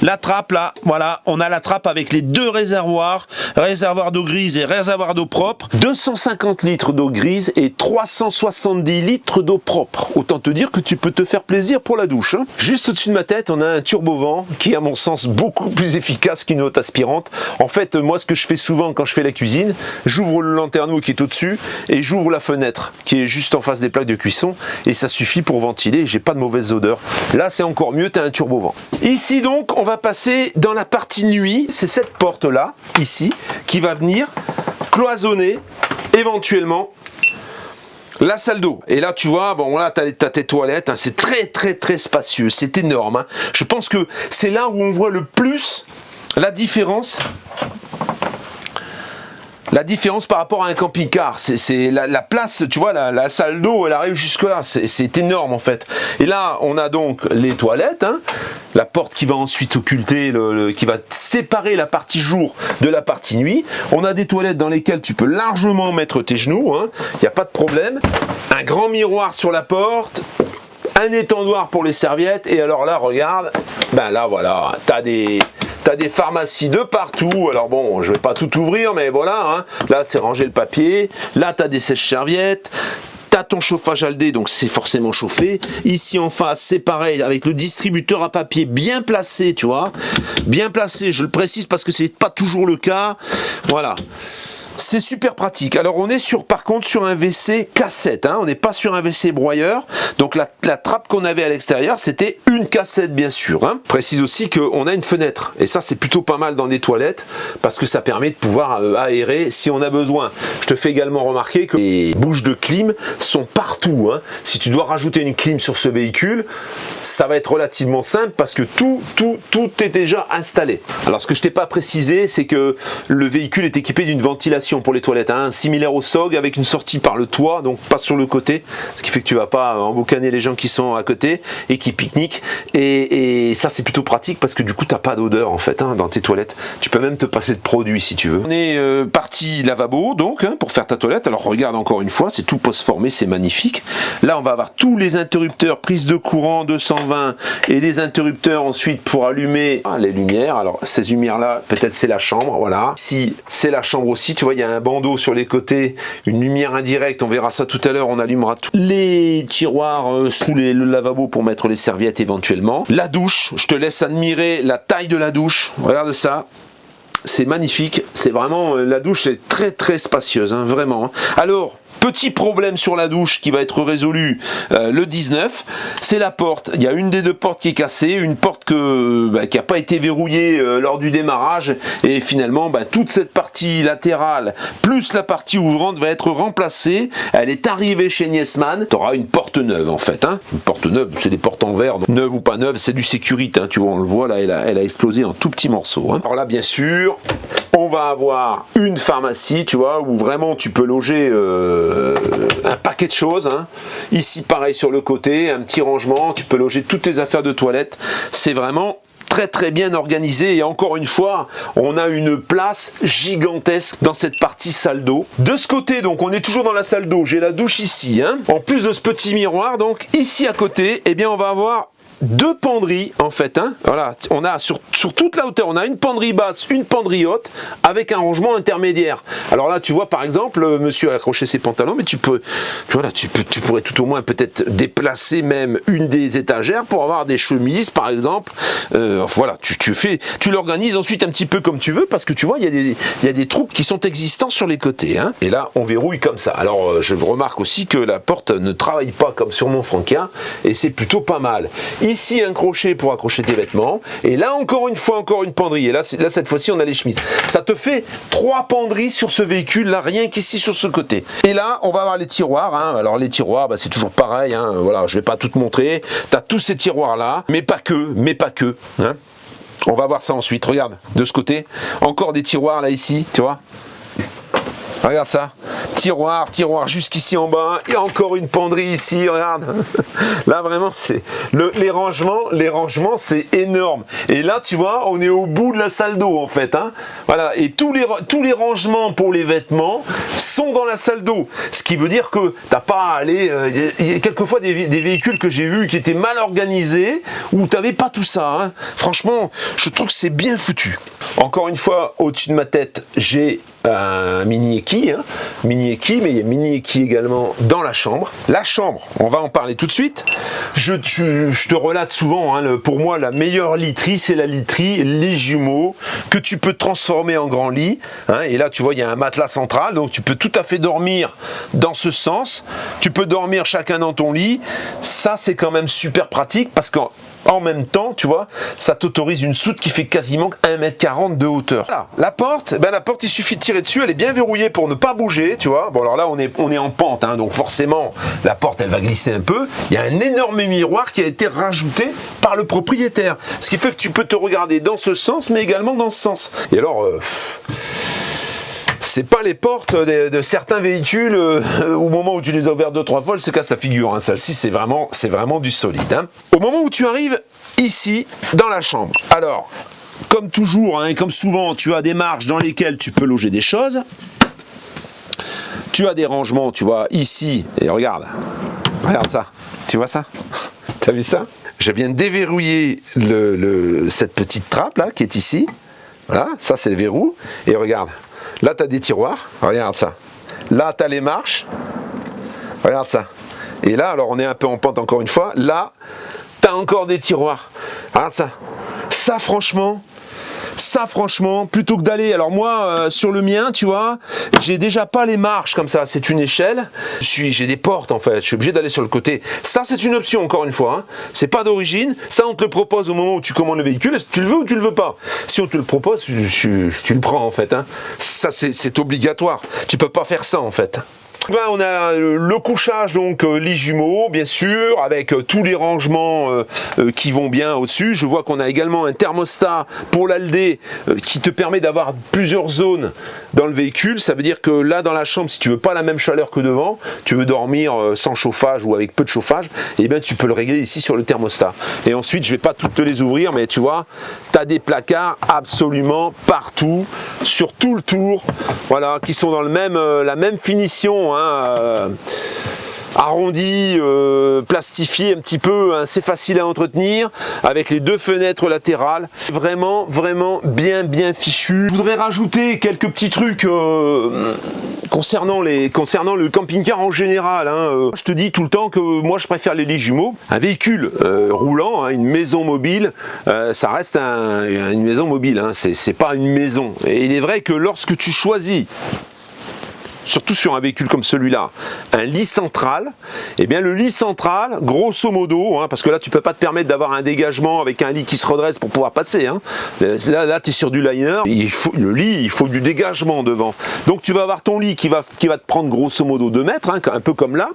la trappe là, voilà, on a la trappe avec les deux réservoirs, réservoir d'eau grise et réservoir d'eau propre. 250 litres d'eau grise et 370 litres d'eau propre. Autant te dire que tu peux te faire plaisir pour la douche. Hein. Juste au-dessus de ma tête, on a un turbo-vent qui est à mon sens beaucoup plus efficace qu'une haute aspirante. En fait, moi ce que je fais souvent quand je fais la cuisine, j'ouvre le lanterneau qui est au-dessus et j'ouvre la fenêtre qui est juste en face des plaques de cuisson et ça suffit pour ventiler, j'ai pas de mauvaise odeur. Là c'est encore mieux, tu as un turbo-vent. Ici donc, on va passer dans la partie nuit, c'est cette porte là, ici, qui va venir cloisonner éventuellement la salle d'eau. Et là tu vois, bon là t'as tes toilettes, hein, c'est très spacieux, c'est énorme. Hein. Je pense que c'est là où on voit le plus la différence. La différence par rapport à un camping-car, c'est la place, tu vois, la salle d'eau, elle arrive jusque là, c'est énorme en fait. Et là, on a donc les toilettes, hein, la porte qui va ensuite occulter, qui va séparer la partie jour de la partie nuit. On a des toilettes dans lesquelles tu peux largement mettre tes genoux, hein, y a pas de problème. Un grand miroir sur la porte. Un étendoir pour les serviettes et alors là regarde, ben là voilà, t'as des pharmacies de partout. Alors bon, je vais pas tout ouvrir mais voilà, hein. Là c'est ranger le papier, là t'as des sèches-serviettes. T'as ton chauffage Aldé, donc c'est forcément chauffé. Ici en face, c'est pareil, avec le distributeur à papier bien placé, tu vois. Bien placé, je le précise parce que c'est pas toujours le cas. Voilà. C'est super pratique. Alors on est par contre sur un WC cassette, hein. On n'est pas sur un WC broyeur. Donc la trappe qu'on avait à l'extérieur, c'était une cassette bien sûr. Hein. Précise aussi qu'on a une fenêtre. Et ça c'est plutôt pas mal dans des toilettes parce que ça permet de pouvoir aérer si on a besoin. Je te fais également remarquer que les bouches de clim sont partout. Hein. Si tu dois rajouter une clim sur ce véhicule, ça va être relativement simple parce que tout est déjà installé. Alors ce que je t'ai pas précisé, c'est que le véhicule est équipé d'une ventilation pour les toilettes, hein, similaire au SOG avec une sortie par le toit, donc pas sur le côté, ce qui fait que tu vas pas emboucaner les gens qui sont à côté et qui pique-niquent, et ça c'est plutôt pratique parce que du coup t'as pas d'odeur en fait, hein, dans tes toilettes. Tu peux même te passer de produits si tu veux. On est parti lavabo donc, hein, pour faire ta toilette. Alors regarde encore une fois, c'est tout post-formé, c'est magnifique. Là on va avoir tous les interrupteurs, prise de courant 220 et les interrupteurs ensuite pour allumer les lumières. Alors ces lumières là, peut-être c'est la chambre, voilà. Si c'est la chambre aussi, tu vois, il y a un bandeau sur les côtés, une lumière indirecte, on verra ça tout à l'heure, on allumera tout. Les tiroirs sous le lavabo pour mettre les serviettes éventuellement. La douche, je te laisse admirer la taille de la douche, regarde ça. C'est magnifique, c'est vraiment, la douche est très spacieuse, hein, vraiment. Hein. Alors, petit problème sur la douche qui va être résolu le 19, c'est la porte. Il y a une des deux portes qui est cassée, une porte qui n'a pas été verrouillée lors du démarrage et finalement toute cette partie latérale plus la partie ouvrante va être remplacée. Elle est arrivée chez Niesman. Tu auras une porte neuve en fait. Hein. Une porte neuve, c'est des portes en verre, donc neuve ou pas neuve, c'est du sécurité. Hein. Tu vois, on le voit là, elle a explosé en tout petits morceaux. Hein. Alors là, bien sûr, on va avoir une pharmacie, tu vois, où vraiment tu peux loger un paquet de choses. Hein. Ici, pareil sur le côté, un petit rangement, tu peux loger toutes tes affaires de toilette. C'est vraiment très bien organisé et encore une fois, on a une place gigantesque dans cette partie salle d'eau. De ce côté, donc, on est toujours dans la salle d'eau. J'ai la douche ici. Hein. En plus de ce petit miroir, donc, ici à côté, eh bien, on va avoir deux penderies en fait. Hein. Voilà, on a sur toute la hauteur, on a une penderie basse, une penderie haute, avec un rangement intermédiaire. Alors là, tu vois par exemple, monsieur a accroché ses pantalons, mais tu pourrais tout au moins peut-être déplacer même une des étagères pour avoir des chemises par exemple. Voilà, tu l'organises ensuite un petit peu comme tu veux, parce que tu vois, il y a des trous qui sont existants sur les côtés. Hein. Et là, on verrouille comme ça. Alors, je remarque aussi que la porte ne travaille pas comme sur mon Franquin, et c'est plutôt pas mal. Ici, un crochet pour accrocher tes vêtements, et là, encore une fois, encore une penderie. Et là cette fois-ci, on a les chemises. Ça te fait 3 penderies sur ce véhicule, là, rien qu'ici sur ce côté. Et là, on va avoir les tiroirs. Hein. Alors, les tiroirs, c'est toujours pareil. Hein. Voilà, je vais pas tout te montrer. Tu as tous ces tiroirs-là, mais pas que. Hein. On va voir ça ensuite. Regarde, de ce côté, encore des tiroirs là, ici, tu vois. Regarde ça, tiroir jusqu'ici en bas, et encore une penderie ici, regarde. Là vraiment, c'est les rangements, c'est énorme. Et là, tu vois, on est au bout de la salle d'eau en fait. Hein. Voilà, et tous les rangements pour les vêtements sont dans la salle d'eau. Ce qui veut dire que t'as pas à aller. Il y a quelquefois des véhicules que j'ai vus qui étaient mal organisés, où t'avais pas tout ça. Hein. Franchement, je trouve que c'est bien foutu. Encore une fois, au-dessus de ma tête, j'ai un mini équille, hein. Mini équille, mais il y a mini équille également dans la chambre. La chambre, on va en parler tout de suite. Je te relate souvent, hein, pour moi, la meilleure literie, c'est la literie Les Jumeaux, que tu peux transformer en grand lit. Hein, et là, tu vois, il y a un matelas central, donc tu peux tout à fait dormir dans ce sens. Tu peux dormir chacun dans ton lit. Ça, c'est quand même super pratique, parce qu'en même temps, tu vois, ça t'autorise une soute qui fait quasiment 1,40 m de hauteur. Voilà. La porte, il suffit de tirer dessus, elle est bien verrouillée pour ne pas bouger, tu vois. Bon, alors là, on est en pente, hein, donc forcément, la porte, elle va glisser un peu. Il y a un énorme miroir qui a été rajouté par le propriétaire. Ce qui fait que tu peux te regarder dans ce sens, mais également dans ce sens. Et alors... c'est pas les portes de certains véhicules au moment où tu les as ouvertes 2-3 fois, elles se cassent la figure. Hein. Celle-ci, c'est vraiment du solide. Hein. Au moment où tu arrives ici, dans la chambre, alors, comme toujours, hein, et comme souvent, tu as des marches dans lesquelles tu peux loger des choses. Tu as des rangements, tu vois, ici, et regarde ça, tu vois ça? T'as vu ça? Je viens de déverrouiller cette petite trappe là, qui est ici. Voilà, ça c'est le verrou, et regarde. Là, tu as des tiroirs, regarde ça. Là, tu as les marches, regarde ça. Et là, alors on est un peu en pente encore une fois, là, tu as encore des tiroirs. Regarde ça. Ça, franchement, plutôt que d'aller... Alors moi, sur le mien, tu vois, j'ai déjà pas les marches comme ça, c'est une échelle. J'ai des portes en fait, je suis obligé d'aller sur le côté. Ça, c'est une option, encore une fois. Hein. C'est pas d'origine. Ça, on te le propose au moment où tu commandes le véhicule. Est-ce que tu le veux ou tu le veux pas? Si on te le propose, tu le prends en fait. Hein. Ça, c'est obligatoire. Tu peux pas faire ça en fait. Ben, on a le couchage, donc lit jumeaux, bien sûr, avec tous les rangements qui vont bien au-dessus. Je vois qu'on a également un thermostat pour l'Aldé qui te permet d'avoir plusieurs zones dans le véhicule. Ça veut dire que là, dans la chambre, si tu veux pas la même chaleur que devant, tu veux dormir sans chauffage ou avec peu de chauffage, et bien tu peux le régler ici sur le thermostat. Et ensuite, je vais pas toutes te les ouvrir, mais tu vois, tu as des placards absolument partout, sur tout le tour, voilà, qui sont dans la même finition. Hein, arrondi, plastifié un petit peu, hein, c'est facile à entretenir, avec les 2 fenêtres latérales, vraiment bien fichu. Je voudrais rajouter quelques petits trucs concernant le camping-car en général. Hein. Je te dis tout le temps que moi je préfère les lits jumeaux. Un véhicule roulant, hein, une maison mobile, ça reste une maison mobile, hein, c'est pas une maison. Et il est vrai que lorsque tu choisis, surtout sur un véhicule comme celui-là, un lit central, eh bien le lit central, grosso modo, hein, parce que là tu peux pas te permettre d'avoir un dégagement avec un lit qui se redresse pour pouvoir passer, hein. Là tu es sur du liner, le lit, il faut du dégagement devant. Donc tu vas avoir ton lit qui va te prendre grosso modo 2 mètres, hein, un peu comme là,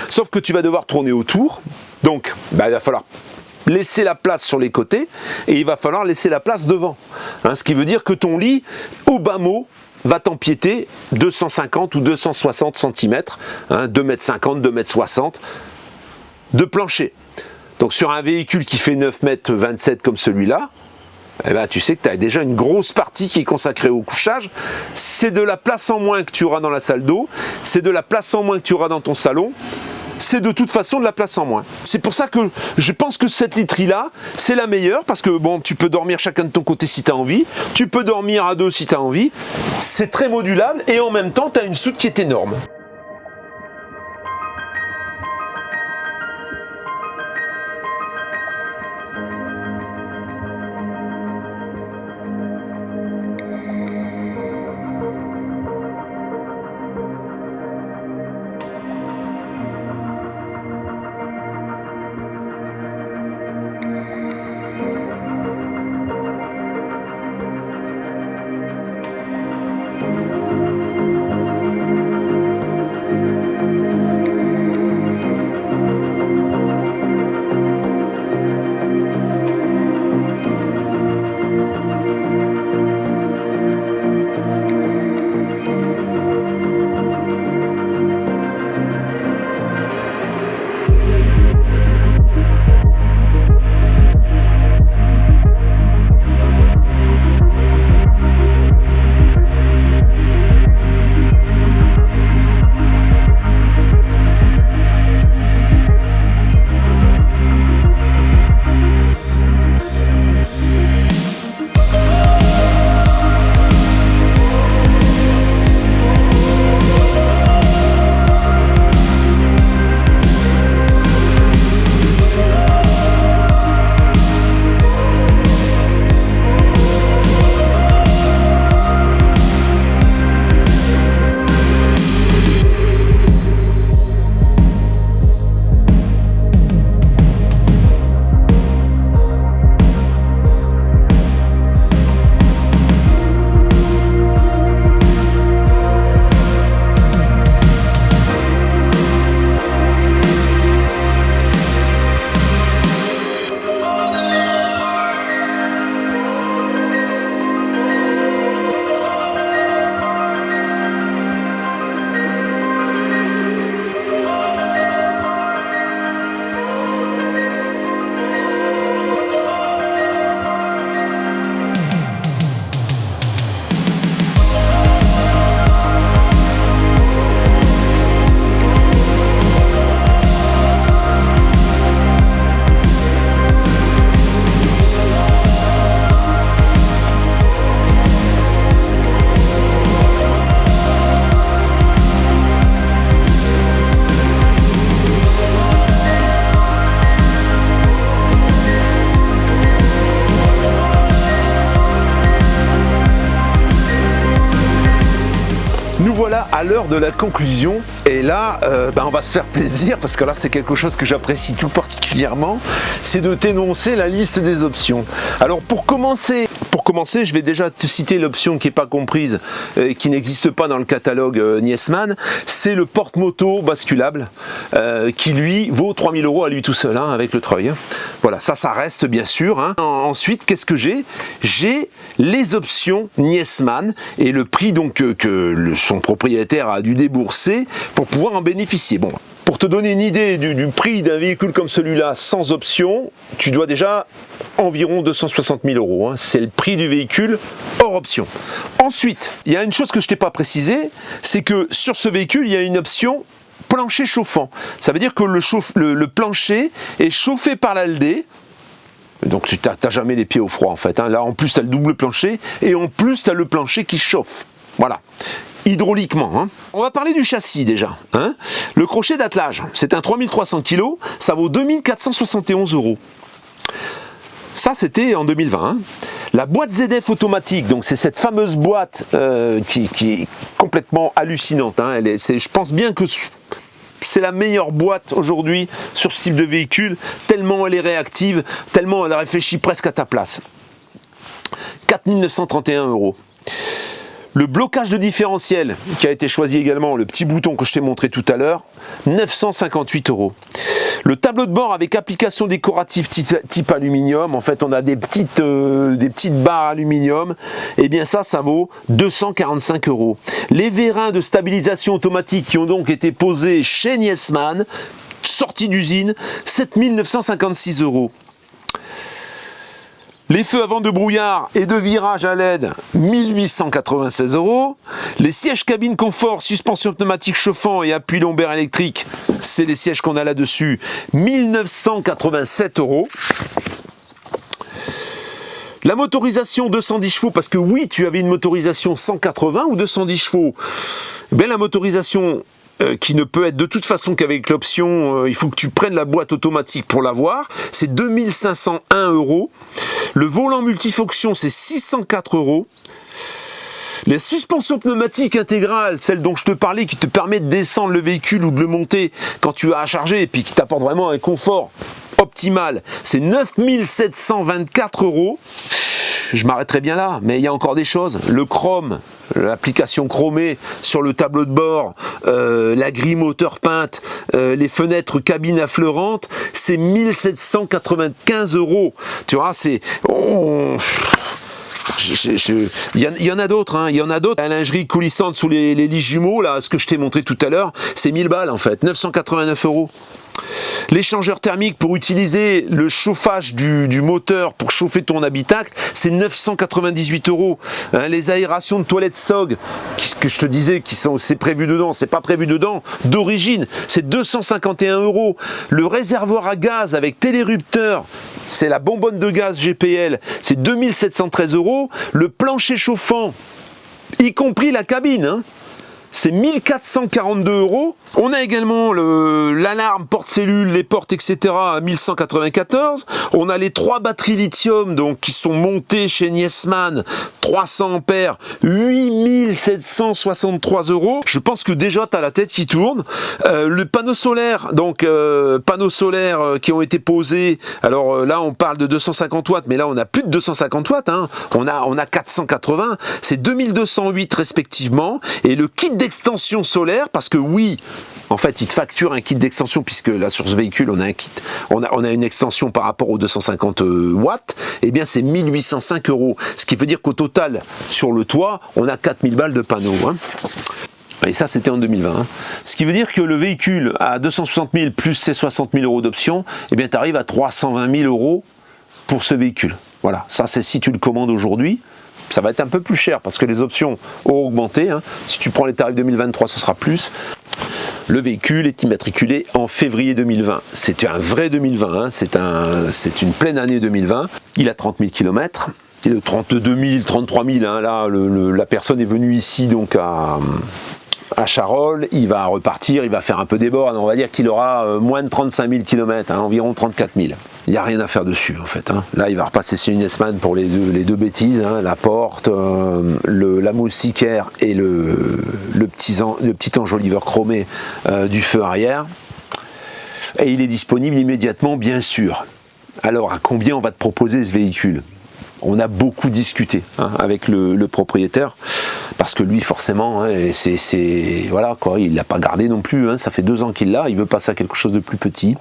sauf que tu vas devoir tourner autour, donc il va falloir laisser la place sur les côtés, et il va falloir laisser la place devant. Hein, ce qui veut dire que ton lit, au bas mot, va t'empiéter 250 ou 260 cm, hein, 2,50 m, 2,60 m de plancher. Donc sur un véhicule qui fait 9,27 m comme celui-là, eh ben, tu sais que tu as déjà une grosse partie qui est consacrée au couchage. C'est de la place en moins que tu auras dans la salle d'eau, c'est de la place en moins que tu auras dans ton salon. c'est de toute façon de la place en moins. C'est pour ça que je pense que cette literie-là, c'est la meilleure, parce que bon, tu peux dormir chacun de ton côté si tu as envie, tu peux dormir à deux si tu as envie, c'est très modulable, et en même temps, tu as une soute qui est énorme. Voilà à l'heure de la conclusion, et là on va se faire plaisir, parce que là c'est quelque chose que j'apprécie tout particulièrement, c'est de t'énoncer la liste des options. Alors pour commencer, je vais déjà te citer l'option qui n'est pas comprise, qui n'existe pas dans le catalogue Niesman, c'est le porte-moto basculable, qui lui vaut 3 000 € à lui tout seul, hein, avec le treuil. Hein. Voilà, ça reste bien sûr. Hein. Ensuite, qu'est-ce que j'ai? J'ai les options Niesman, et le prix donc que son propriétaire a dû débourser pour pouvoir en bénéficier. Bon, pour te donner une idée du prix d'un véhicule comme celui-là sans option, tu dois déjà environ 260 000 €. Hein. C'est le prix du véhicule hors option. Ensuite, il y a une chose que je t'ai pas précisé, c'est que sur ce véhicule, il y a une option plancher chauffant. Ça veut dire que le plancher est chauffé par l'ALD. Donc tu n'as jamais les pieds au froid en fait. Hein. Là en plus tu as le double plancher, et en plus tu as le plancher qui chauffe. Voilà. Hydrauliquement. Hein. On va parler du châssis déjà. Hein. Le crochet d'attelage, c'est un 3300 kg, ça vaut 2471 €. Ça, c'était en 2020. Hein. La boîte ZF automatique, donc c'est cette fameuse boîte qui est complètement hallucinante. Hein. Je pense bien que c'est la meilleure boîte aujourd'hui sur ce type de véhicule, tellement elle est réactive, tellement elle réfléchit presque à ta place. 4 931 €. Le blocage de différentiel qui a été choisi également, le petit bouton que je t'ai montré tout à l'heure, 958 €. Le tableau de bord avec application décorative type aluminium, en fait on a des petites barres aluminium, et bien ça vaut 245 €. Les vérins de stabilisation automatique qui ont donc été posés chez Niesman, sortis d'usine, 7 956 €. Les feux avant de brouillard et de virage à LED, 1896 €. Les sièges cabine confort, suspension pneumatique chauffant et appui lombaire électrique, c'est les sièges qu'on a là-dessus, 1987 €. La motorisation 210 chevaux, parce que oui, tu avais une motorisation 180 ou 210 chevaux. Ben, la motorisation qui ne peut être de toute façon qu'avec l'option, il faut que tu prennes la boîte automatique pour l'avoir, c'est 2501 €. Le volant multifonction, c'est 604 €. Les suspensions pneumatiques intégrales, celle dont je te parlais, qui te permet de descendre le véhicule ou de le monter quand tu as à charger, et puis qui t'apporte vraiment un confort optimal, c'est 9724 €. Je m'arrêterai bien là, mais il y a encore des choses. Le chrome, l'application chromée sur le tableau de bord, la grille moteur peinte, les fenêtres cabine affleurantes, c'est 1795 €. Tu vois, c'est... Il y en a d'autres, hein. Il y en a d'autres. La lingerie coulissante sous les lits jumeaux, là, ce que je t'ai montré tout à l'heure, c'est 1000 balles en fait, 989 €. L'échangeur thermique pour utiliser le chauffage du moteur pour chauffer ton habitacle, c'est 998 €. Hein, les aérations de toilettes SOG, que je te disais, c'est prévu dedans, c'est pas prévu dedans, d'origine, c'est 251 €. Le réservoir à gaz avec télérupteur, c'est la bonbonne de gaz GPL, c'est 2713 €. Le plancher chauffant, y compris la cabine, hein, c'est 1442 €. On a également l'alarme porte-cellule, les portes, etc. à 1194. On a les 3 batteries lithium donc, qui sont montées chez Niesman, 300 ampères, 8763 €. Je pense que déjà tu as la tête qui tourne. Le panneau solaire, donc panneaux solaires qui ont été posés. Alors là on parle de 250 watts, mais là on a plus de 250 watts. Hein. On a 480. C'est 2208 respectivement. Et le kit d'extension solaire, parce que oui, en fait, il te facture un kit d'extension, puisque là, sur ce véhicule, on a un kit, on a une extension par rapport aux 250 watts, et bien c'est 1805 €. Ce qui veut dire qu'au total, sur le toit, on a 4000 balles de panneaux. Hein. Et ça, c'était en 2020. Hein. Ce qui veut dire que le véhicule à 260 000 plus ses 60 000 € d'options, et bien tu arrives à 320 000 € pour ce véhicule. Voilà, ça c'est si tu le commandes aujourd'hui. Ça va être un peu plus cher parce que les options ont augmenté. Hein. Si tu prends les tarifs 2023, ce sera plus. Le véhicule est immatriculé en février 2020. C'était un vrai 2020. Hein. C'est une pleine année 2020. Il a 30 000 km. Et de 32 000, 33 000. Hein. Là, la personne est venue ici donc à Charolles, il va repartir, il va faire un peu des bornes, on va dire qu'il aura moins de 35 000 km, hein, environ 34 000. Il n'y a rien à faire dessus en fait. Hein. Là il va repasser chez Niesman pour les deux bêtises, hein, la porte, la moustiquaire et le petit enjoliveur chromé du feu arrière. Et il est disponible immédiatement bien sûr. Alors à combien on va te proposer ce véhicule ? On a beaucoup discuté hein, avec le propriétaire parce que lui forcément hein, voilà quoi, il l'a pas gardé non plus, hein, ça fait 2 ans qu'il l'a, il veut passer à quelque chose de plus petit.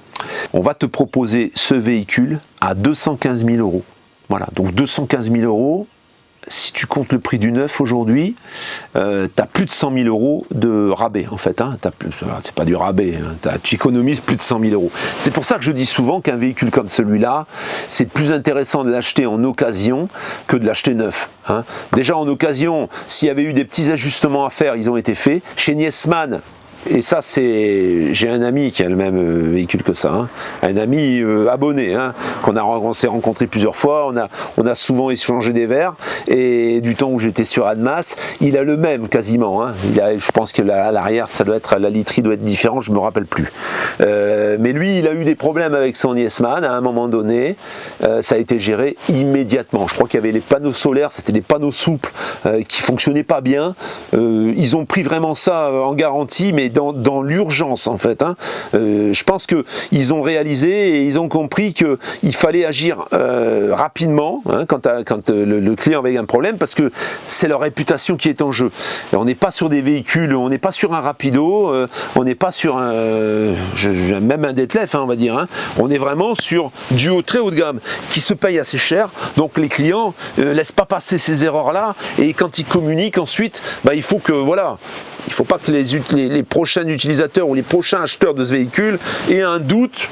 On va te proposer ce véhicule à 215 000 €. Voilà, donc 215 000 €. Si tu comptes le prix du neuf aujourd'hui, tu as plus de 100 000 € de rabais en fait. Hein. C'est pas du rabais, hein. Tu économises plus de 100 000 €. C'est pour ça que je dis souvent qu'un véhicule comme celui-là, c'est plus intéressant de l'acheter en occasion que de l'acheter neuf. Hein. Déjà en occasion, s'il y avait eu des petits ajustements à faire, ils ont été faits. Chez Niesman, et ça j'ai un ami qui a le même véhicule que ça, hein. Un ami abonné, hein, on s'est rencontré plusieurs fois, on a souvent échangé des verres, et du temps où j'étais sur Annemasse, il a le même quasiment, hein. Je pense que à l'arrière la literie doit être différente, je me rappelle plus. Mais lui il a eu des problèmes avec son Niesman à un moment donné, ça a été géré immédiatement. Je crois qu'il y avait les panneaux solaires, c'était des panneaux souples qui fonctionnaient pas bien, ils ont pris vraiment ça en garantie, mais dans l'urgence en fait. Hein. Je pense qu'ils ont réalisé et ils ont compris qu'il fallait agir rapidement hein, quand le client avait un problème, parce que c'est leur réputation qui est en jeu. Et on n'est pas sur des véhicules, on n'est pas sur un rapido, on n'est pas sur même un Detlef, hein, on va dire. Hein. On est vraiment sur du très haut de gamme qui se paye assez cher. Donc les clients laissent pas passer ces erreurs-là, et quand ils communiquent ensuite, il faut que voilà. Il ne faut pas que les prochains utilisateurs ou les prochains acheteurs de ce véhicule aient un doute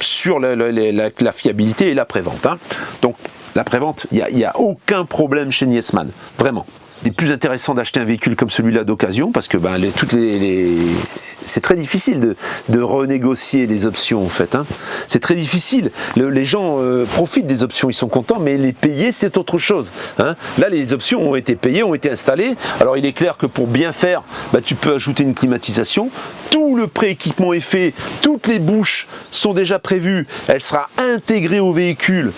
sur la fiabilité et l'après-vente. Hein. Donc La prévente, il n'y a aucun problème chez Niesman, vraiment. C'est plus intéressant d'acheter un véhicule comme celui-là d'occasion parce que c'est très difficile de renégocier les options en fait. Hein. C'est très difficile. Les gens profitent des options, ils sont contents, mais les payer c'est autre chose. Hein. Là, les options ont été payées, ont été installées. Alors il est clair que pour bien faire, tu peux ajouter une climatisation. Tout le pré-équipement est fait, toutes les bouches sont déjà prévues. Elle sera intégrée au véhicule.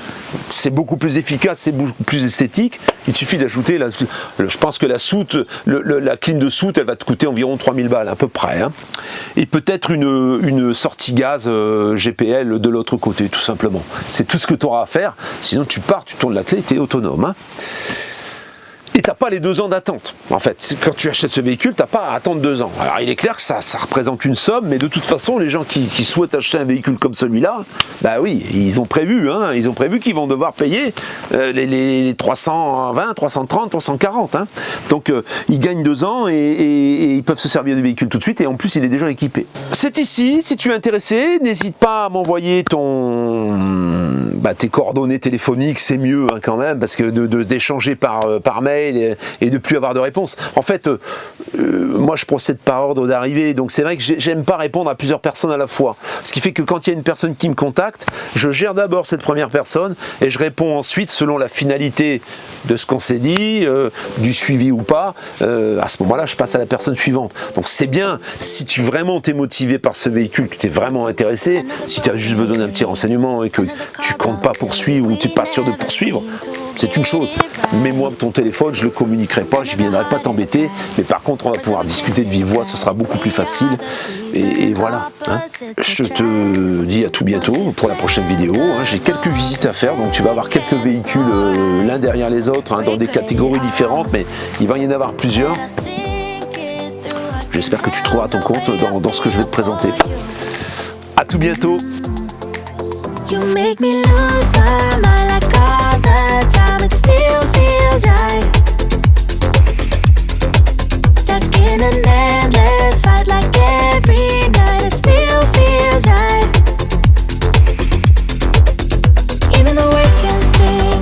C'est beaucoup plus efficace, c'est beaucoup plus esthétique. Il suffit d'ajouter, je pense que la soute, la clim de soute, elle va te coûter environ 3000 balles à peu près. Hein. Et peut-être une sortie gaz GPL de l'autre côté, tout simplement. C'est tout ce que tu auras à faire. Sinon, tu pars, tu tournes la clé, tu es autonome. Hein. Et tu n'as pas les 2 ans d'attente. En fait, quand tu achètes ce véhicule, tu n'as pas à attendre 2 ans. Alors il est clair que ça représente une somme, mais de toute façon, les gens qui souhaitent acheter un véhicule comme celui-là, oui, ils ont prévu qu'ils vont devoir payer les 320, 330, 340. Hein. Donc ils gagnent 2 ans et ils peuvent se servir du véhicule tout de suite, et en plus il est déjà équipé. C'est ici, si tu es intéressé, n'hésite pas à m'envoyer tes coordonnées téléphoniques, c'est mieux hein, quand même, parce que d'échanger par mail et de plus avoir de réponse. En fait, moi je procède par ordre d'arrivée, donc c'est vrai que j'aime pas répondre à plusieurs personnes à la fois. Ce qui fait que quand il y a une personne qui me contacte, je gère d'abord cette première personne et je réponds ensuite selon la finalité de ce qu'on s'est dit, du suivi ou pas. À ce moment-là, je passe à la personne suivante. Donc c'est bien, si tu vraiment t'es motivé par ce véhicule, que tu es vraiment intéressé, si tu as juste besoin d'un petit renseignement et que tu comptes pas poursuivre ou tu n'es pas sûr de poursuivre, c'est une chose. Mets-moi ton téléphone, je ne le communiquerai pas, je ne viendrai pas t'embêter, mais par contre on va pouvoir discuter de vive voix, ce sera beaucoup plus facile. Et voilà. Hein. Je te dis à tout bientôt pour la prochaine vidéo. Hein. J'ai quelques visites à faire, donc tu vas avoir quelques véhicules l'un derrière les autres, hein, dans des catégories différentes, mais il va y en avoir plusieurs. J'espère que tu trouveras ton compte dans ce que je vais te présenter. À tout bientôt. You make me lose my mind like all the time, it still feels right. Stuck in an endless fight like every night, it still feels right. Even the worst can sting,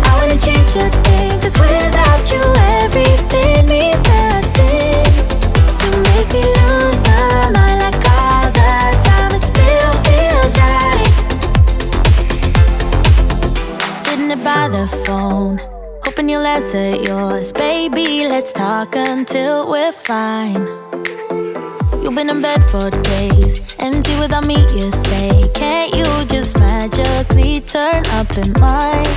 I wanna change a thing, 'cause without you everything means nothing. You make me lose my mind like all the time, it still feels right. By the phone, hoping you'll answer yours. Baby, let's talk until we're fine. You've been in bed for days, empty without me, you say. Can't you just magically turn up in mine?